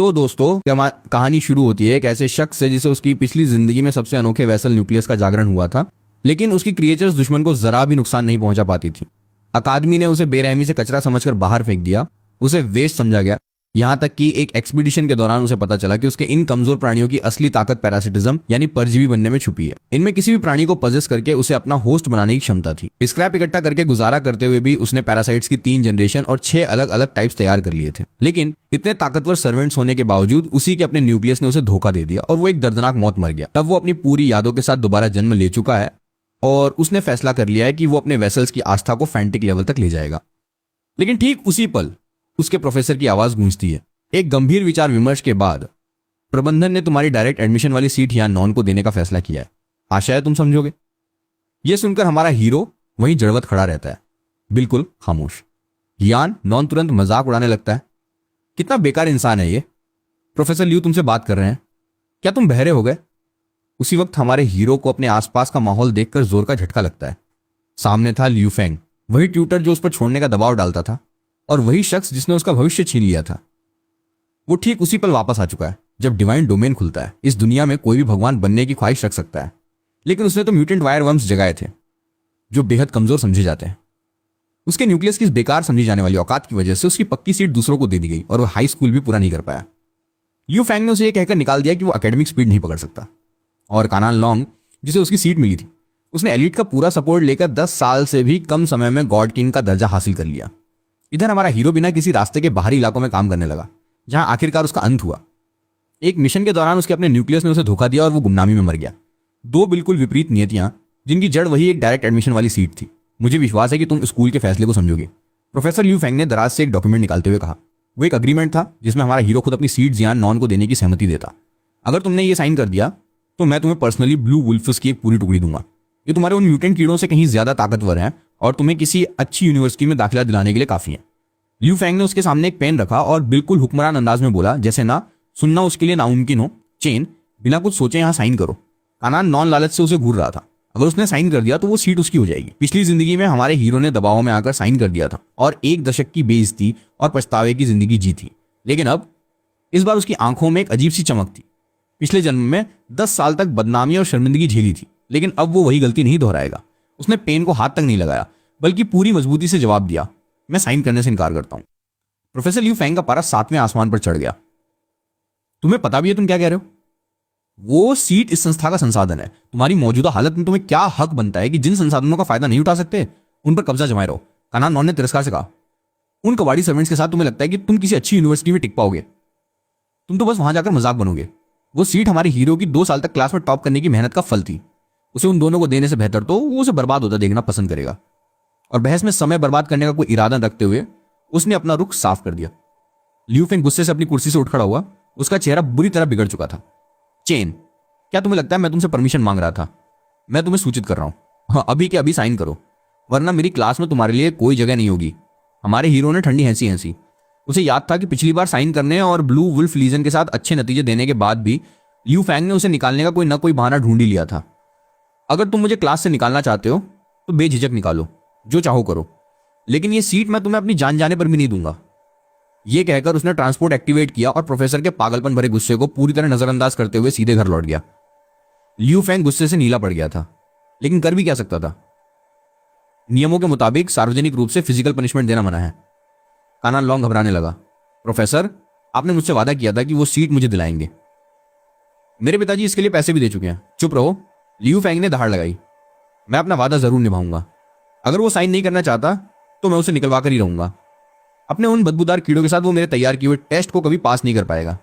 तो दोस्तों कहानी शुरू होती है एक ऐसे शख्स से जिसे उसकी पिछली जिंदगी में सबसे अनोखे वेसल न्यूक्लियस का जागरण हुआ था, लेकिन उसकी क्रिएचर्स दुश्मन को जरा भी नुकसान नहीं पहुंचा पाती थी। अकादमी ने उसे बेरहमी से कचरा समझकर बाहर फेंक दिया, उसे वेस्ट समझा गया। यहां तक कि एक एक्सपीडिशन के दौरान उसे पता चला कि उसके इन कमजोर प्राणियों की असली ताकत पैरासिटिज्म यानी परजीवी बनने में छुपी है। इनमें किसी भी प्राणी को पजेस करके उसे अपना होस्ट बनाने की क्षमता थी। स्क्रैप इकट्ठा करके गुजारा करते हुए भी उसने पैरासाइट्स की 3 जनरेशन और 6 अलग अलग टाइप्स तैयार कर लिए थे। लेकिन इतने ताकतवर सर्वेंट्स होने के बावजूद उसी के अपने न्यूक्लियस ने उसे धोखा दे दिया और वो एक दर्दनाक मौत मर गया। तब वो अपनी पूरी यादों के साथ दोबारा जन्म ले चुका है और उसने फैसला कर लिया है कि वो अपने वेसल्स की आस्था को फैंटिक लेवल तक ले जाएगा। लेकिन ठीक उसी पल उसके प्रोफेसर की आवाज गूंजती है। एक गंभीर विचार विमर्श के बाद प्रबंधन ने तुम्हारी डायरेक्ट एडमिशन वाली सीट यहाँ नॉन को देने का फैसला किया है। आशा है तुम समझोगे। यह सुनकर हमारा हीरो वहीं जड़वत खड़ा रहता है, बिल्कुल खामोश। यान नॉन तुरंत मजाक उड़ाने लगता है। कितना बेकार इंसान है ये। प्रोफेसर ल्यू तुमसे बात कर रहे हैं, क्या तुम बहरे हो गए? उसी वक्त हमारे हीरो को अपने आसपास का माहौल देखकर जोर का झटका लगता है। सामने था ल्यू फेंग, वही ट्यूटर जो उस पर छोड़ने का दबाव डालता था और वही शख्स जिसने उसका भविष्य छीन लिया था। वो ठीक उसी पल वापस आ चुका है जब डिवाइन डोमेन खुलता है। इस दुनिया में कोई भी भगवान बनने की ख्वाहिश रख सकता है, लेकिन उसने तो म्यूटेंट वायर वर्म्स जगाए थे जो बेहद कमजोर समझे जाते हैं। उसके न्यूक्लियस की इस बेकार समझी जाने वाली औकात की वजह से उसकी पक्की सीट दूसरों को दे दी गई और वो हाई स्कूल भी पूरा नहीं कर पाया। ल्यू फैंग ने उसे यह कहकर निकाल दिया कि वो एकेडमिक स्पीड नहीं पकड़ सकता। और कानान लॉन्ग, जिसे उसकी सीट मिली थी, उसने एलिट का पूरा सपोर्ट लेकर 10 साल से भी कम समय में गॉड किंग का दर्जा हासिल कर लिया। इधर हमारा हीरो बिना किसी रास्ते के बाहरी इलाकों में काम करने लगा, जहां आखिरकार उसका अंत हुआ। एक मिशन के दौरान उसके अपने न्यूक्लियस ने उसे धोखा दिया और वो गुमनामी में मर गया। 2 बिल्कुल विपरीत नियतियां, जिनकी जड़ वही एक डायरेक्ट एडमिशन वाली सीट थी। मुझे विश्वास है कि तुम स्कूल के फैसले को समझोगे। प्रोफेसर ल्यू फेंग ने दराज से एक डॉक्यूमेंट निकालते हुए कहा। वो एक अग्रीमेंट था जिसमें हमारा हीरो खुद अपनी सीट जियान नॉन को देने की सहमति देता। अगर तुमने ये साइन कर दिया तो मैं तुम्हें पर्सनली ब्लू वुल्फ्स की एक पूरी टुकड़ी दूंगा। ये तुम्हारे उन म्यूटेंट कीड़ों से कहीं ज्यादा ताकतवर हैं और तुम्हें किसी अच्छी यूनिवर्सिटी में दाखिला दिलाने के लिए काफी है। ल्यू फैंग ने उसके सामने एक पेन रखा और बिल्कुल हुक्मरान अंदाज में बोला, जैसे ना सुनना उसके लिए नामुमकिन हो। चेन, बिना कुछ सोचे यहां साइन करो। कानान नॉन लालच से उसे घूर रहा था। अगर उसने साइन कर दिया तो वो सीट उसकी हो जाएगी। पिछली जिंदगी में हमारे हीरो ने दबाव में आकर साइन कर दिया था और 1 दशक की बेइज्जती और पछतावे की जिंदगी जी थी। लेकिन अब इस बार उसकी आंखों में एक अजीब सी चमक थी। पिछले जन्म में 10 साल तक बदनामी और शर्मिंदगी झेली थी, लेकिन अब वो वही गलती नहीं दोहराएगा। उसने पेन को हाथ तक नहीं लगाया, बल्कि पूरी मजबूती से जवाब दिया, मैं साइन करने से इनकार करता हूं। प्रोफेसर ल्यू फैंग का पारा 7वें आसमान पर चढ़ गया। तुम्हें पता भी है तुम क्या कह रहे हो? वो सीट इस संस्था का संसाधन है। तुम्हारी मौजूदा हालत में तुम्हें क्या हक बनता है कि जिन संसाधनों का फायदा नहीं उठा सकते उन पर कब्जा जमाए रहो? कानान नॉन ने तिरस्कार से कहा। उन कबाड़ी सर्वेंट्स के साथ तुम्हें लगता है कि तुम किसी अच्छी यूनिवर्सिटी में टिक पाओगे? तुम तो बस वहां जाकर मजाक बनोगे। वो सीट हमारे हीरो की 2 साल तक क्लास में टॉप करने की मेहनत का फल थी। उसे उन दोनों को देने से बेहतर तो वो उसे बर्बाद होता देखना पसंद करेगा। और बहस में समय बर्बाद करने का कोई इरादा रखते हुए उसने अपना रुख साफ कर दिया। ल्यू फेंग गुस्से से अपनी कुर्सी से उठ खड़ा हुआ। उसका चेहरा बुरी तरह बिगड़ चुका था। चेन, क्या तुम्हें लगता है मैं तुमसे परमिशन मांग रहा था? मैं तुम्हें सूचित कर रहा हूं, हाँ, अभी के अभी साइन करो, वरना मेरी क्लास में तुम्हारे लिए कोई जगह नहीं होगी। हमारे हीरो ने ठंडी हंसी हंसी। उसे याद था कि पिछली बार साइन करने और ब्लू वुल्फ लीजन के साथ अच्छे नतीजे देने के बाद भी ल्यू फैंग ने उसे निकालने का कोई ना कोई बहाना ढूंढ ही लिया था। अगर तुम मुझे क्लास से निकालना चाहते हो तो बेझिझक निकालो, जो चाहो करो, लेकिन ये सीट मैं तुम्हें अपनी जान जाने पर भी नहीं दूंगा। यह कहकर उसने ट्रांसपोर्ट एक्टिवेट किया और प्रोफेसर के पागलपन भरे गुस्से को पूरी तरह नजरअंदाज करते हुए सीधे घर लौट गया। ल्यू फैंग गुस्से से नीला पड़ गया था, लेकिन कर भी क्या सकता था? नियमों के मुताबिक सार्वजनिक रूप से फिजिकल पनिशमेंट देना मना है। कानान लॉन्ग घबराने लगा। प्रोफेसर, आपने मुझसे वादा किया था कि वो सीट मुझे दिलाएंगे। मेरे पिताजी इसके लिए पैसे भी दे चुके हैं। चुप रहो, ल्यू फैंग ने दहाड़ लगाई। मैं अपना वादा जरूर निभाऊंगा। अगर वो साइन नहीं करना चाहता तो मैं उसे निकलवा कर ही रहूंगा। अपने उन बदबूदार कीड़ों के साथ वो मेरे तैयार किए हुए टेस्ट को कभी पास नहीं कर पाएगा।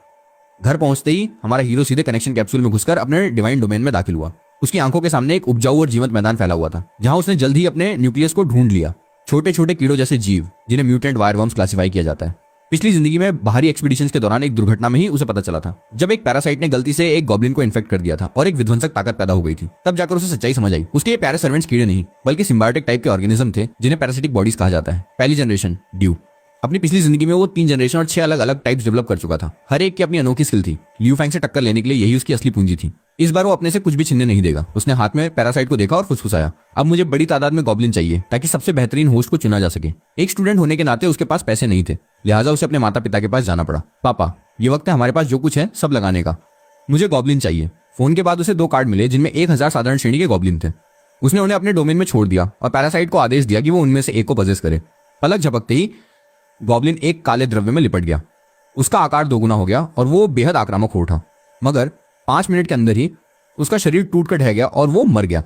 घर पहुंचते ही हमारा हीरो सीधे कनेक्शन कैप्सूल में घुसकर अपने डिवाइन डोमेन में दाखिल हुआ। उसकी आंखों के सामने एक उपजाऊ और जीवंत मैदान फैला हुआ था, जहां उसने जल्द ही अपने न्यूक्लियस को ढूंढ लिया। छोटे छोटे कीड़ों जैसे जीव, जिन्हें म्यूटेंट वायरवर्म्स क्लासिफाई किया जाता है। पिछली जिंदगी में बाहरी एक्सपीडिशंस के दौरान एक दुर्घटना में ही उसे पता चला था, जब एक पैरासाइट ने गलती से एक गॉब्लिन को इन्फेक्ट कर दिया था और एक विध्वंसक ताकत पैदा हो गई थी। तब जाकर उसे सच्चाई समझ आई। उसके ये प्यारे सर्वेंट्स कीड़े नहीं, बल्कि सिम्बायोटिक टाइप के ऑर्गेनिज्म थे, जिन्हें पैरासिटिक बॉडीज कहा जाता है। पहली जनरेशन ड्यू। अपनी पिछली जिंदगी में वो 3 जनरेशन और 6 अलग अलग टाइप्स डेवलप कर चुका था। हर एक की अपनी अनोखी स्किल थी। ल्यू फैंग से टक्कर लेने के लिए यही उसकी असली पूंजी थी। इस बार वो अपने से कुछ भी छीनने नहीं देगा। उसने हाथ में पैरासाइट को देखा और फुसफुसाया, अब मुझे बड़ी तादाद में गॉब्लिन चाहिए ताकि सबसे बेहतरीन होस्ट को चुना जा सके। एक स्टूडेंट होने के नाते उसके पास पैसे नहीं थे, लिहाजा उसे अपने माता पिता के पास जाना पड़ा। पापा, ये वक्त है हमारे पास जो कुछ है सब लगाने का। मुझे गॉब्लिन चाहिए। फोन के बाद उसे 2 कार्ड मिले जिनमें 1000 साधारण श्रेणी के गॉब्लिन थे। उसने उन्हें अपने डोमेन में छोड़ दिया और पैरासाइट को आदेश दिया कि वो उनमें से एक को पजेस करे। पलक झपकते ही गॉब्लिन एक काले द्रव्य में लिपट गया। उसका आकार दोगुना हो गया और वो बेहद आक्रामक हो उठा, मगर 5 मिनट के अंदर ही उसका शरीर टूट कर ढह गया और वो मर गया।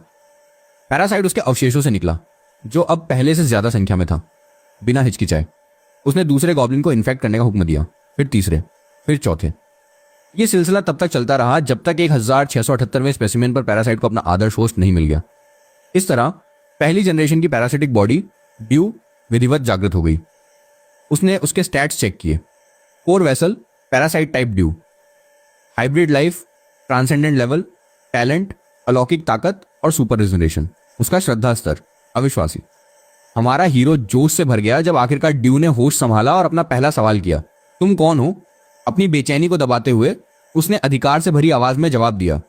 पैरासाइट उसके अवशेषों से निकला, जो अब पहले से ज्यादा संख्या में था। बिना हिचकिचाए उसने दूसरे गॉब्लिन को इन्फेक्ट करने का हुक्म दिया, फिर तीसरे, फिर चौथे। यह सिलसिला तब तक चलता रहा जब तक 1678वें स्पेसिमेन पर पैरासाइट को अपना आदर्श होस्ट नहीं मिल गया। इस तरह पहली जनरेशन की पैरासिटिक बॉडी ड्यू विधिवत जागृत हो गई। उसने उसके स्टैट्स चेक किए। Core vessel parasite type due, hybrid life, transcendent level, talent, अलौकिक ताकत और सुपर रिजोनेशन। उसका श्रद्धा स्तर अविश्वासी। हमारा हीरो जोश से भर गया जब आखिरकार ड्यू ने होश संभाला और अपना पहला सवाल किया, तुम कौन हो? अपनी बेचैनी को दबाते हुए उसने अधिकार से भरी आवाज में जवाब दिया,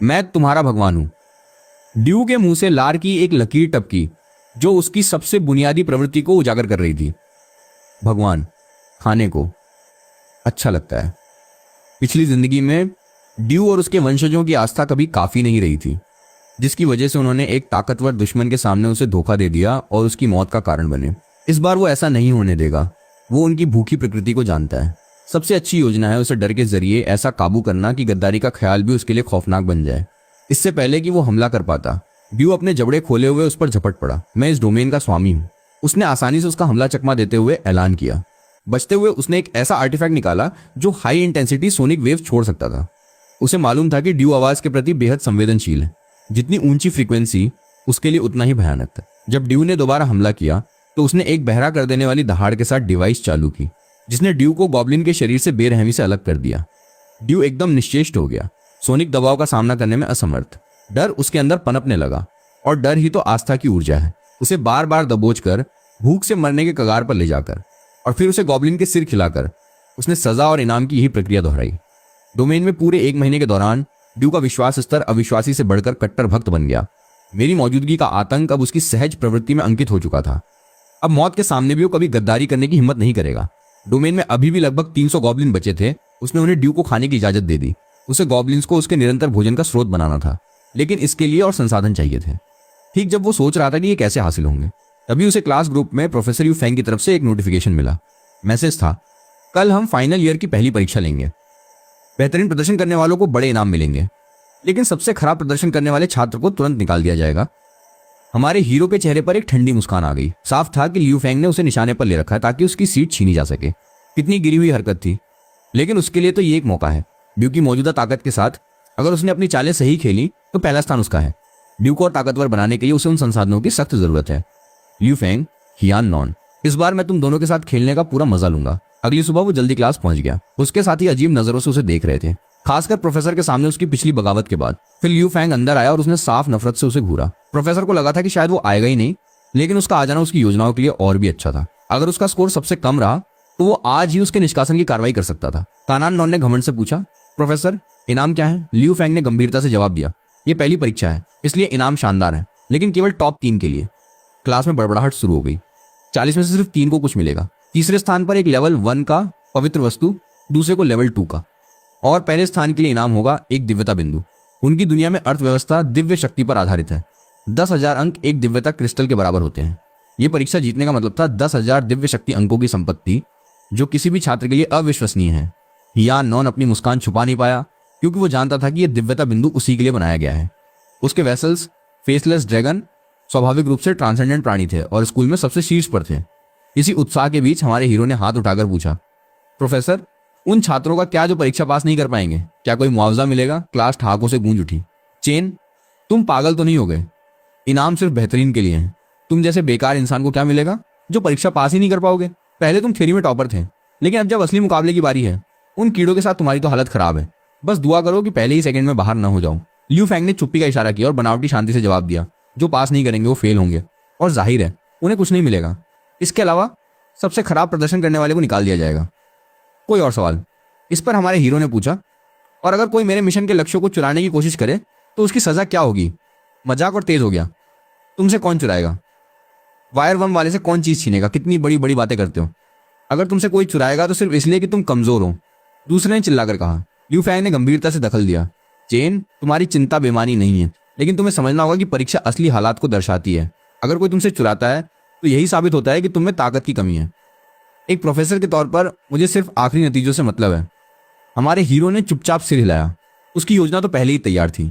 मैं तुम्हारा भगवान हूं। ड्यू के मुंह से लार की एक लकीर टपकी जो उसकी सबसे बुनियादी प्रवृत्ति को उजागर कर रही थी। भगवान खाने को अच्छा लगता है। पिछली जिंदगी में ड्यू और उसके वंशजों की आस्था कभी काफी नहीं रही थी, जिसकी वजह से उन्होंने एक ताकतवर दुश्मन के सामने उसे धोखा दे दिया और उसकी मौत का कारण बने। इस बार वो ऐसा नहीं होने देगा। वो उनकी भूखी प्रकृति को जानता है। सबसे अच्छी योजना है उसे डर के जरिए ऐसा काबू करना कि गद्दारी का ख्याल भी उसके लिए खौफनाक बन जाए। इससे पहले कि वो हमला कर पाता, ड्यू अपने जबड़े खोले हुए उस पर झपट पड़ा। मैं इस डोमेन का स्वामी हूं। उसने आसानी से उसका हमला चकमा देते हुए ऐलान किया। बचते हुए उसने एक ऐसा आर्टिफैक्ट निकाला जो हाई इंटेंसिटी सोनिक वेव छोड़ सकता था। उसे मालूम था कि ड्यू आवाज के प्रति बेहद संवेदनशील है। जितनी ऊंची फ्रीक्वेंसी उसके लिए उतना ही भयानक था। जब ड्यू ने दोबारा हमला किया तो उसने एक बहरा कर देने वाली दहाड़ के साथ डिवाइस चालू की, जिसने ड्यू को गॉब्लिन के शरीर से बेरहमी से अलग कर दिया। ड्यू एकदम निश्चेष्ट हो गया, सोनिक दबाव का सामना करने में असमर्थ। डर उसके अंदर पनपने लगा, और डर ही तो आस्था की ऊर्जा है। उसे बार बार दबोच कर, भूख से मरने के कगार पर ले जाकर और फिर उसे गॉब्लिन के सिर खिलाकर उसने सजा और इनाम की यही प्रक्रिया दोहराई। डोमेन में पूरे 1 महीने के दौरान ड्यू का विश्वास स्तर अविश्वासी से बढ़कर कट्टर भक्त बन गया। मेरी मौजूदगी का आतंक अब उसकी सहज प्रवृत्ति में अंकित हो चुका था। अब मौत के सामने भी वो कभी गद्दारी करने की हिम्मत नहीं करेगा। डोमेन में अभी भी लगभग 300 गॉब्लिन बचे थे। उसने उन्हें ड्यू को खाने की इजाजत दे दी। उसे गॉब्लिन्स को उसके निरंतर भोजन का स्रोत बनाना था, लेकिन इसके लिए और संसाधन चाहिए थे। ठीक जब वो सोच रहा था कि ये कैसे हासिल होंगे, तभी उसे क्लास ग्रुप में प्रोफेसर यू फेंग की तरफ से एक नोटिफिकेशन मिला। मैसेज था, कल हम फाइनल ईयर की पहली परीक्षा लेंगे। बेहतरीन प्रदर्शन करने वालों को बड़े इनाम मिलेंगे, लेकिन सबसे खराब प्रदर्शन करने वाले छात्र को तुरंत निकाल दिया जाएगा। हमारे हीरो के चेहरे पर एक ठंडी मुस्कान आ गई। साफ था कि लियू फेंग ने उसे निशाने पर ले रखा है ताकि उसकी सीट छीनी जा सके। कितनी गिरी हुई हरकत थी, लेकिन उसके लिए तो ये एक मौका है। ड्यू की मौजूदा ताकत के साथ अगर उसने अपनी चालें सही खेली तो पहला स्थान उसका है। ड्यू को और ताकतवर बनाने के लिए उसे उन संसाधनों की सख्त जरूरत है। लियू फेंग, हियान नॉन, इस बार मैं तुम दोनों के साथ खेलने का पूरा मजा लूंगा। अगली सुबह वो जल्दी क्लास पहुंच गया। उसके साथ ही अजीब नजरों से उसे देख रहे थे, खासकर प्रोफेसर के सामने उसकी पिछली बगावत के बाद। फिर लियू फेंग अंदर आया और उसने साफ नफरत से उसे घूरा। प्रोफेसर को लगा था कि शायद वो आएगा ही नहीं, लेकिन उसका आ जाना उसकी योजनाओं के लिए और भी अच्छा था। अगर उसका स्कोर सबसे कम रहा तो वो आज ही उसके निष्कासन की कार्रवाई कर सकता था। कानान नॉन ने घमंड से पूछा, प्रोफेसर इनाम क्या है? लियू फेंग ने गंभीरता से जवाब दिया, ये पहली परीक्षा है, इसलिए इनाम शानदार है, लेकिन केवल टॉप 3 के लिए। क्लास में बड़बड़ाहट शुरू हो गई। 40 में से सिर्फ 3 को कुछ मिलेगा। तीसरे स्थान पर एक लेवल 1 का पवित्र वस्तु, दूसरे को लेवल 2 का, और पहले स्थान के लिए इनाम होगा एक दिव्यता बिंदु। उनकी दुनिया में अर्थव्यवस्था दिव्य शक्ति पर आधारित है। 10,000 अंक एक दिव्यता क्रिस्टल के बराबर होते हैं। ये परीक्षा जीतने का मतलब था 10,000 दिव्य शक्ति अंकों की संपत्ति, जो किसी भी छात्र के लिए अविश्वसनीय है। हियान नॉन अपनी मुस्कान छुपा नहीं पाया, क्योंकि वो जानता था कि यह दिव्यता बिंदु उसी के लिए बनाया गया है। उसके वेसल्स फेसलेस ड्रैगन स्वाभाविक रूप से ट्रांसेंडेंट प्राणी थे और स्कूल में सबसे शीर्ष पर थे। इसी उत्साह के बीच हमारे हीरो ने हाथ उठाकर पूछा, प्रोफेसर उन छात्रों का क्या जो परीक्षा पास नहीं कर पाएंगे? क्या कोई मुआवजा मिलेगा? क्लास ठहाकों से गूंज उठी। चेन, तुम पागल तो नहीं हो गए? इनाम सिर्फ बेहतरीन के लिए है। तुम जैसे बेकार इंसान को क्या मिलेगा जो परीक्षा पास ही नहीं कर पाओगे? पहले तुम थ्योरी में टॉपर थे, लेकिन अब जब असली मुकाबले की बारी है, उन कीड़ों के साथ तुम्हारी तो हालत खराब है। बस दुआ करो कि पहले ही सेकंड में बाहर ना हो जाऊं। लियू फेंग ने चुप्पी का इशारा किया और बनावटी शांति से जवाब दिया, जो पास नहीं करेंगे वो फेल होंगे, और जाहिर है उन्हें कुछ नहीं मिलेगा। इसके अलावा सबसे खराब प्रदर्शन करने वाले को निकाल दिया जाएगा। कोई और सवाल? इस पर हमारे हीरो ने पूछा, और अगर कोई मेरे मिशन के लक्ष्यों को चुराने की कोशिश करे तो उसकी सजा क्या होगी? मजाक और तेज हो गया। तुमसे कौन चुराएगा? वायर वर्म वाले से कौन चीज छीनेगा? कितनी बड़ी बड़ी बातें करते हो। अगर तुमसे कोई चुराएगा तो सिर्फ इसलिए कि तुम कमजोर हो। दूसरे ने चिल्लाकर कहा। लियू फैंग ने गंभीरता से दखल दिया। चेन, तुम्हारी चिंता बेमानी नहीं है, लेकिन तुम्हें समझना होगा कि परीक्षा असली हालात को दर्शाती है। अगर कोई तुमसे चुराता है तो यही साबित होता है कि तुम में ताकत की कमी है। एक प्रोफेसर के तौर पर मुझे सिर्फ आखिरी नतीजों से मतलब है। हमारे हीरो ने चुपचाप सिर हिलाया। उसकी योजना तो पहले ही तैयार थी।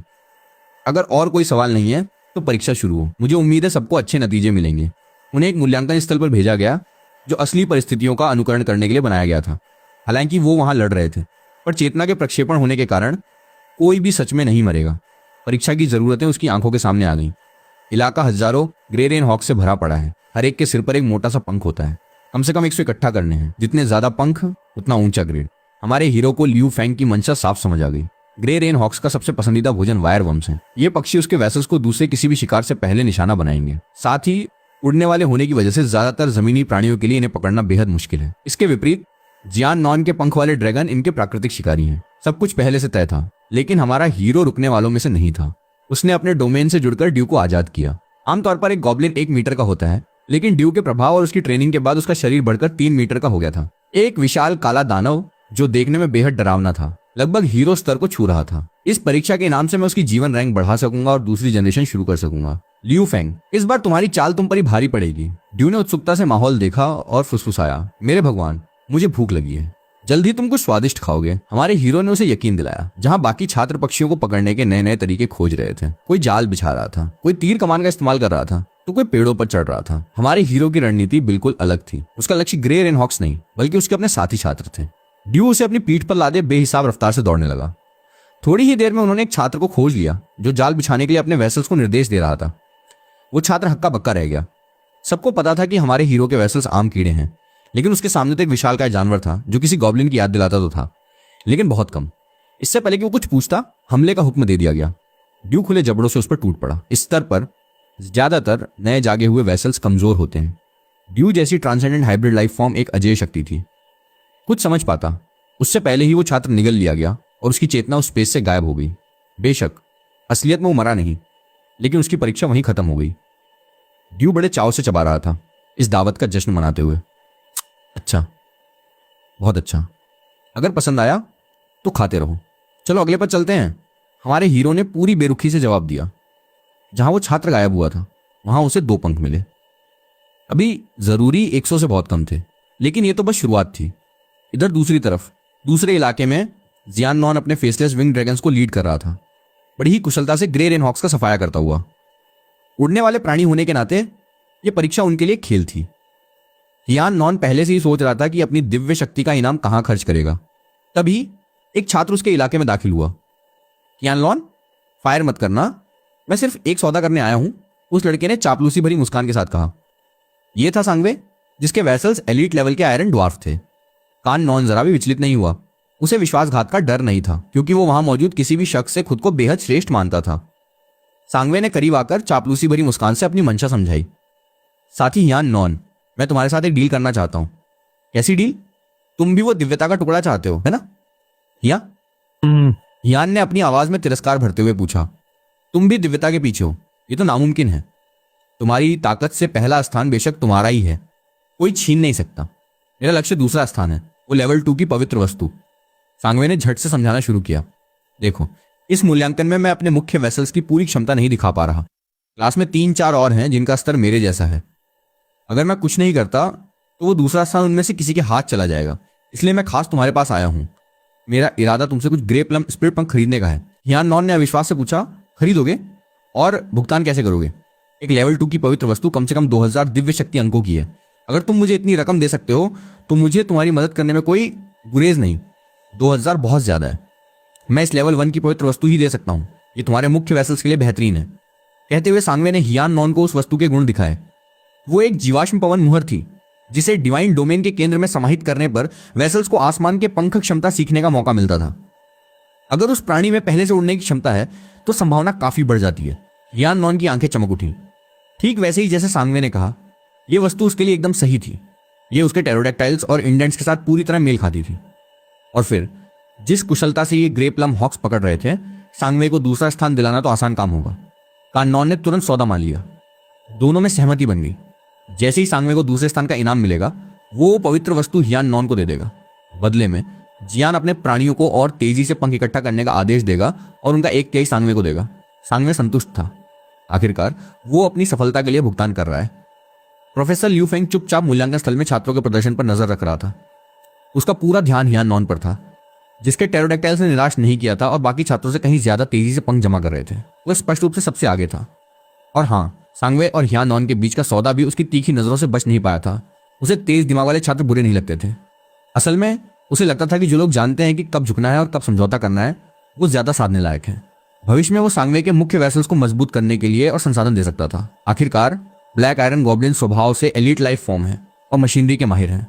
अगर और कोई सवाल नहीं है तो परीक्षा शुरू हो। मुझे उम्मीद है सबको अच्छे नतीजे मिलेंगे। उन्हें एक मूल्यांकन स्थल पर भेजा गया जो असली परिस्थितियों का अनुकरण करने के लिए बनाया गया था। हालांकि वो वहां लड़ रहे थे, पर चेतना के प्रक्षेपण होने के कारण कोई भी सच में नहीं मरेगा। परीक्षा की जरूरतें उसकी आंखों के सामने आ गईं। इलाका हजारों ग्रे रेन हॉक से भरा पड़ा है। हर एक के सिर पर एक मोटा सा पंख होता है। कम से कम 100 इकट्ठा करने हैं। जितने ज्यादा पंख उतना ऊंचा ग्रेड। हमारे हीरो को लियू फैंग की मंशा साफ समझ आ गई। ग्रे रेन हॉक्स का सबसे पसंदीदा भोजन वायर वर्म्स हैं। ये पक्षी उसके वैसल्स को दूसरे किसी भी शिकार से पहले निशाना बनाएंगे। साथ ही उड़ने वाले होने की वजह से ज्यादातर जमीनी प्राणियों के लिए इन्हें पकड़ना बेहद मुश्किल है। इसके विपरीत जियान नॉन के पंख वाले ड्रैगन इनके प्राकृतिक शिकारी हैं। सब कुछ पहले से तय था, लेकिन हमारा हीरो रुकने वालों में से नहीं था। उसने अपने डोमेन से जुड़कर ड्यू को आजाद किया। आमतौर पर एक गॉब्लिन 1 मीटर का होता है, लेकिन ड्यू के प्रभाव और उसकी ट्रेनिंग के बाद उसका शरीर बढ़कर 3 मीटर का हो गया था। एक विशाल काला दानव जो देखने में बेहद डरावना था, लगभग हीरो स्तर को छू रहा था। इस परीक्षा के इनाम से मैं उसकी जीवन रैंक बढ़ा सकूंगा और दूसरी जनरेशन शुरू कर सकूंगा। लियू फैंग, इस बार तुम्हारी चाल तुम पर ही भारी पड़ेगी। ड्यू ने उत्सुकता से माहौल देखा और फुसफुसाया, मेरे भगवान, मुझे भूख लगी है। जल्द ही तुम कुछ स्वादिष्ट खाओगे। हमारे हीरो ने उसे यकीन दिलाया। जहां बाकी छात्र पक्षियों को पकड़ने के नए नए तरीके खोज रहे थे, कोई जाल बिछा रहा था, कोई तीर कमान का इस्तेमाल कर रहा था, तो कोई पेड़ों पर चढ़ रहा था। हमारे हीरो की रणनीति बिल्कुल अलग थी। उसका लक्ष्य ग्रे रेन हॉक्स नहीं, बल्कि उसके अपने साथी छात्र थे। ड्यू उसे अपनी पीठ पर लादे बेहिसाब रफ्तार से दौड़ने लगा। थोड़ी ही देर में उन्होंने एक छात्र को खोज लिया जो जाल बिछाने के लिए अपने वेसल्स को निर्देश दे रहा था। वो छात्र हक्का बक्का रह गया। सबको पता था कि हमारे हीरो के वेसल्स आम कीड़े हैं, लेकिन उसके सामने तो एक विशालकाय जानवर था जो किसी गॉब्लिन की याद दिलाता तो था, लेकिन बहुत कम। इससे पहले कि वो कुछ पूछता, हमले का हुक्म दे दिया गया। ड्यू खुले जबड़ों से उस पर टूट पड़ा। इस स्तर पर ज्यादातर नए जागे हुए वेसल्स कमजोर होते हैं। ड्यू जैसी ट्रांसेंडेंट हाइब्रिड लाइफ फॉर्म एक अजय शक्ति थी। कुछ समझ पाता उससे पहले ही वो छात्र निगल लिया गया और उसकी चेतना उस स्पेस से गायब हो गई। बेशक असलियत में वो मरा नहीं, लेकिन उसकी परीक्षा वहीं खत्म हो गई। ड्यू बड़े चाव से चबा रहा था इस दावत का जश्न मनाते हुए। अच्छा, बहुत अच्छा। अगर पसंद आया तो खाते रहो। चलो अगले पर चलते हैं। हमारे हीरो ने पूरी बेरुखी से जवाब दिया। जहां वो छात्र गायब हुआ था वहां उसे 2 पंख मिले। अभी जरूरी 100 से बहुत कम थे, लेकिन ये तो बस शुरुआत थी। इधर दूसरी तरफ दूसरे इलाके में जियान नॉन अपने फेसलेस विंग ड्रैगन्स को लीड कर रहा था, बड़ी ही कुशलता से ग्रे रेन हॉक्स का सफाया करता हुआ। उड़ने वाले प्राणी होने के नाते यह परीक्षा उनके लिए खेल थी। जियान नॉन पहले से ही सोच रहा था कि अपनी दिव्य शक्ति का इनाम कहां खर्च करेगा। तभी एक छात्र उसके इलाके में दाखिल हुआ। जियान नॉन, फायर मत करना, मैं सिर्फ एक सौदा करने आया हूं, उस लड़के ने चापलूसी भरी मुस्कान के साथ कहा। यह था सांगवे, जिसके वेसल्स एलीट लेवल के आयरन ड्वार्फ थे। कान नॉन जरा भी विचलित नहीं हुआ। उसे विश्वासघात का डर नहीं था, क्योंकि वो वहां मौजूद किसी भी शख्स से खुद को बेहद श्रेष्ठ मानता था। सांगवे ने करीब आकर चापलूसी भरी मुस्कान से अपनी मंशा समझाई। साथी हियान नॉन, मैं तुम्हारे साथ एक डील करना चाहता हूं। कैसी डील? तुम भी वो दिव्यता का टुकड़ा चाहते हो, है ना? हियान ने अपनी आवाज में तिरस्कार भरते हुए पूछा। तुम भी दिव्यता के पीछे हो? ये तो नामुमकिन है। तुम्हारी ताकत से पहला स्थान बेशक तुम्हारा ही है, कोई छीन नहीं सकता। मेरा लक्ष्य दूसरा स्थान है, वो लेवल 2 की पवित्र वस्तु। सांगवे ने झट से समझाना शुरू किया। देखो, इस मूल्यांकन में मैं अपने मुख्य वेसल्स की पूरी क्षमता नहीं दिखा पा रहा। क्लास में 3-4 और हैं जिनका स्तर मेरे जैसा है। अगर मैं कुछ नहीं करता तो वो दूसरा स्थान उनमें से किसी के हाथ चला जाएगा। इसलिए मैं खास तुम्हारे पास आया हूं। मेरा इरादा तुमसे कुछ ग्रे प्लम स्पिरिट पंख खरीदने का है। हियान नॉन ने अविश्वास से पूछा, खरीदोगे? और भुगतान कैसे करोगे? एक लेवल 2 की पवित्र वस्तु कम से कम 2000 दिव्य शक्ति अंकों की है। अगर तुम मुझे इतनी रकम दे सकते हो तो मुझे तुम्हारी मदद करने में कोई गुरेज नहीं। 2000 बहुत ज्यादा है। मैं इस लेवल 1 की पवित्र वस्तु ही दे सकता हूं। ये तुम्हारे मुख्य वेसल्स के लिए बेहतरीन है। कहते हुए सांगवे ने हियान नॉन को उस वस्तु के गुण दिखाए। वो एक जीवाश्म पवन मुहर थी, जिसे डिवाइन डोमेन के केंद्र में समाहित करने पर वेसल्स को आसमान के पंख क्षमता सीखने का मौका मिलता था। अगर उस प्राणी में पहले से उड़ने की क्षमता है तो संभावना काफी बढ़ जाती है। हियान नॉन की आंखें चमक उठी। ठीक वैसे ही जैसे सांगवे ने कहा, यह वस्तु उसके लिए एकदम सही थी। ये उसके टेरोडेक्टाइल्स और इंडेंट्स के साथ पूरी तरह मेल खाती थी। और फिर जिस कुशलता से ये ग्रे प्लम हॉक्स पकड़ रहे थे, सांगवे को दूसरा स्थान दिलाना तो आसान काम होगा। कानॉन ने तुरंत सौदा मान लिया। दोनों में सहमति बन गई। जैसे ही सांगवे को दूसरे स्थान का इनाम मिलेगा, वो पवित्र वस्तु हियान नॉन को दे देगा। बदले में जियान अपने प्राणियों को और तेजी से पंख इकट्ठा करने का आदेश देगा और उनका एक तेज सांगवे को देगा। सांगवे संतुष्ट था। आखिरकार वो अपनी सफलता के लिए भुगतान कर रहा है। प्रोफेसर लियू फेंग चुपचाप मूल्यांकन स्थल में छात्रों के प्रदर्शन पर नजर रख रहा था। उसका पूरा ध्यान हियान नॉन पर था, जिसके टेरोडैक्टाइल्स ने निराश नहीं किया था और बाकी छात्रों से कहीं ज्यादा तेजी से पंख जमा कर रहे थे। वह स्पष्ट रूप से सबसे आगे था। और हाँ, सांगवे और हियान नॉन के बीच का सौदा भी उसकी तीखी नजरों से बच नहीं पाया था। उसे तेज दिमाग वाले छात्र बुरे नहीं लगते थे। असल में उसे लगता था कि जो लोग जानते हैं कि कब झुकना है और कब समझौता करना है, वो ज्यादा साधने लायक है। भविष्य में वो सांगवे के मुख्य वेसल्स को मजबूत करने के लिए और संसाधन दे सकता था। आखिरकार ब्लैक आयरन गॉब्लिन स्वभाव से एलीट लाइफ फॉर्म है और मशीनरी के माहिर हैं।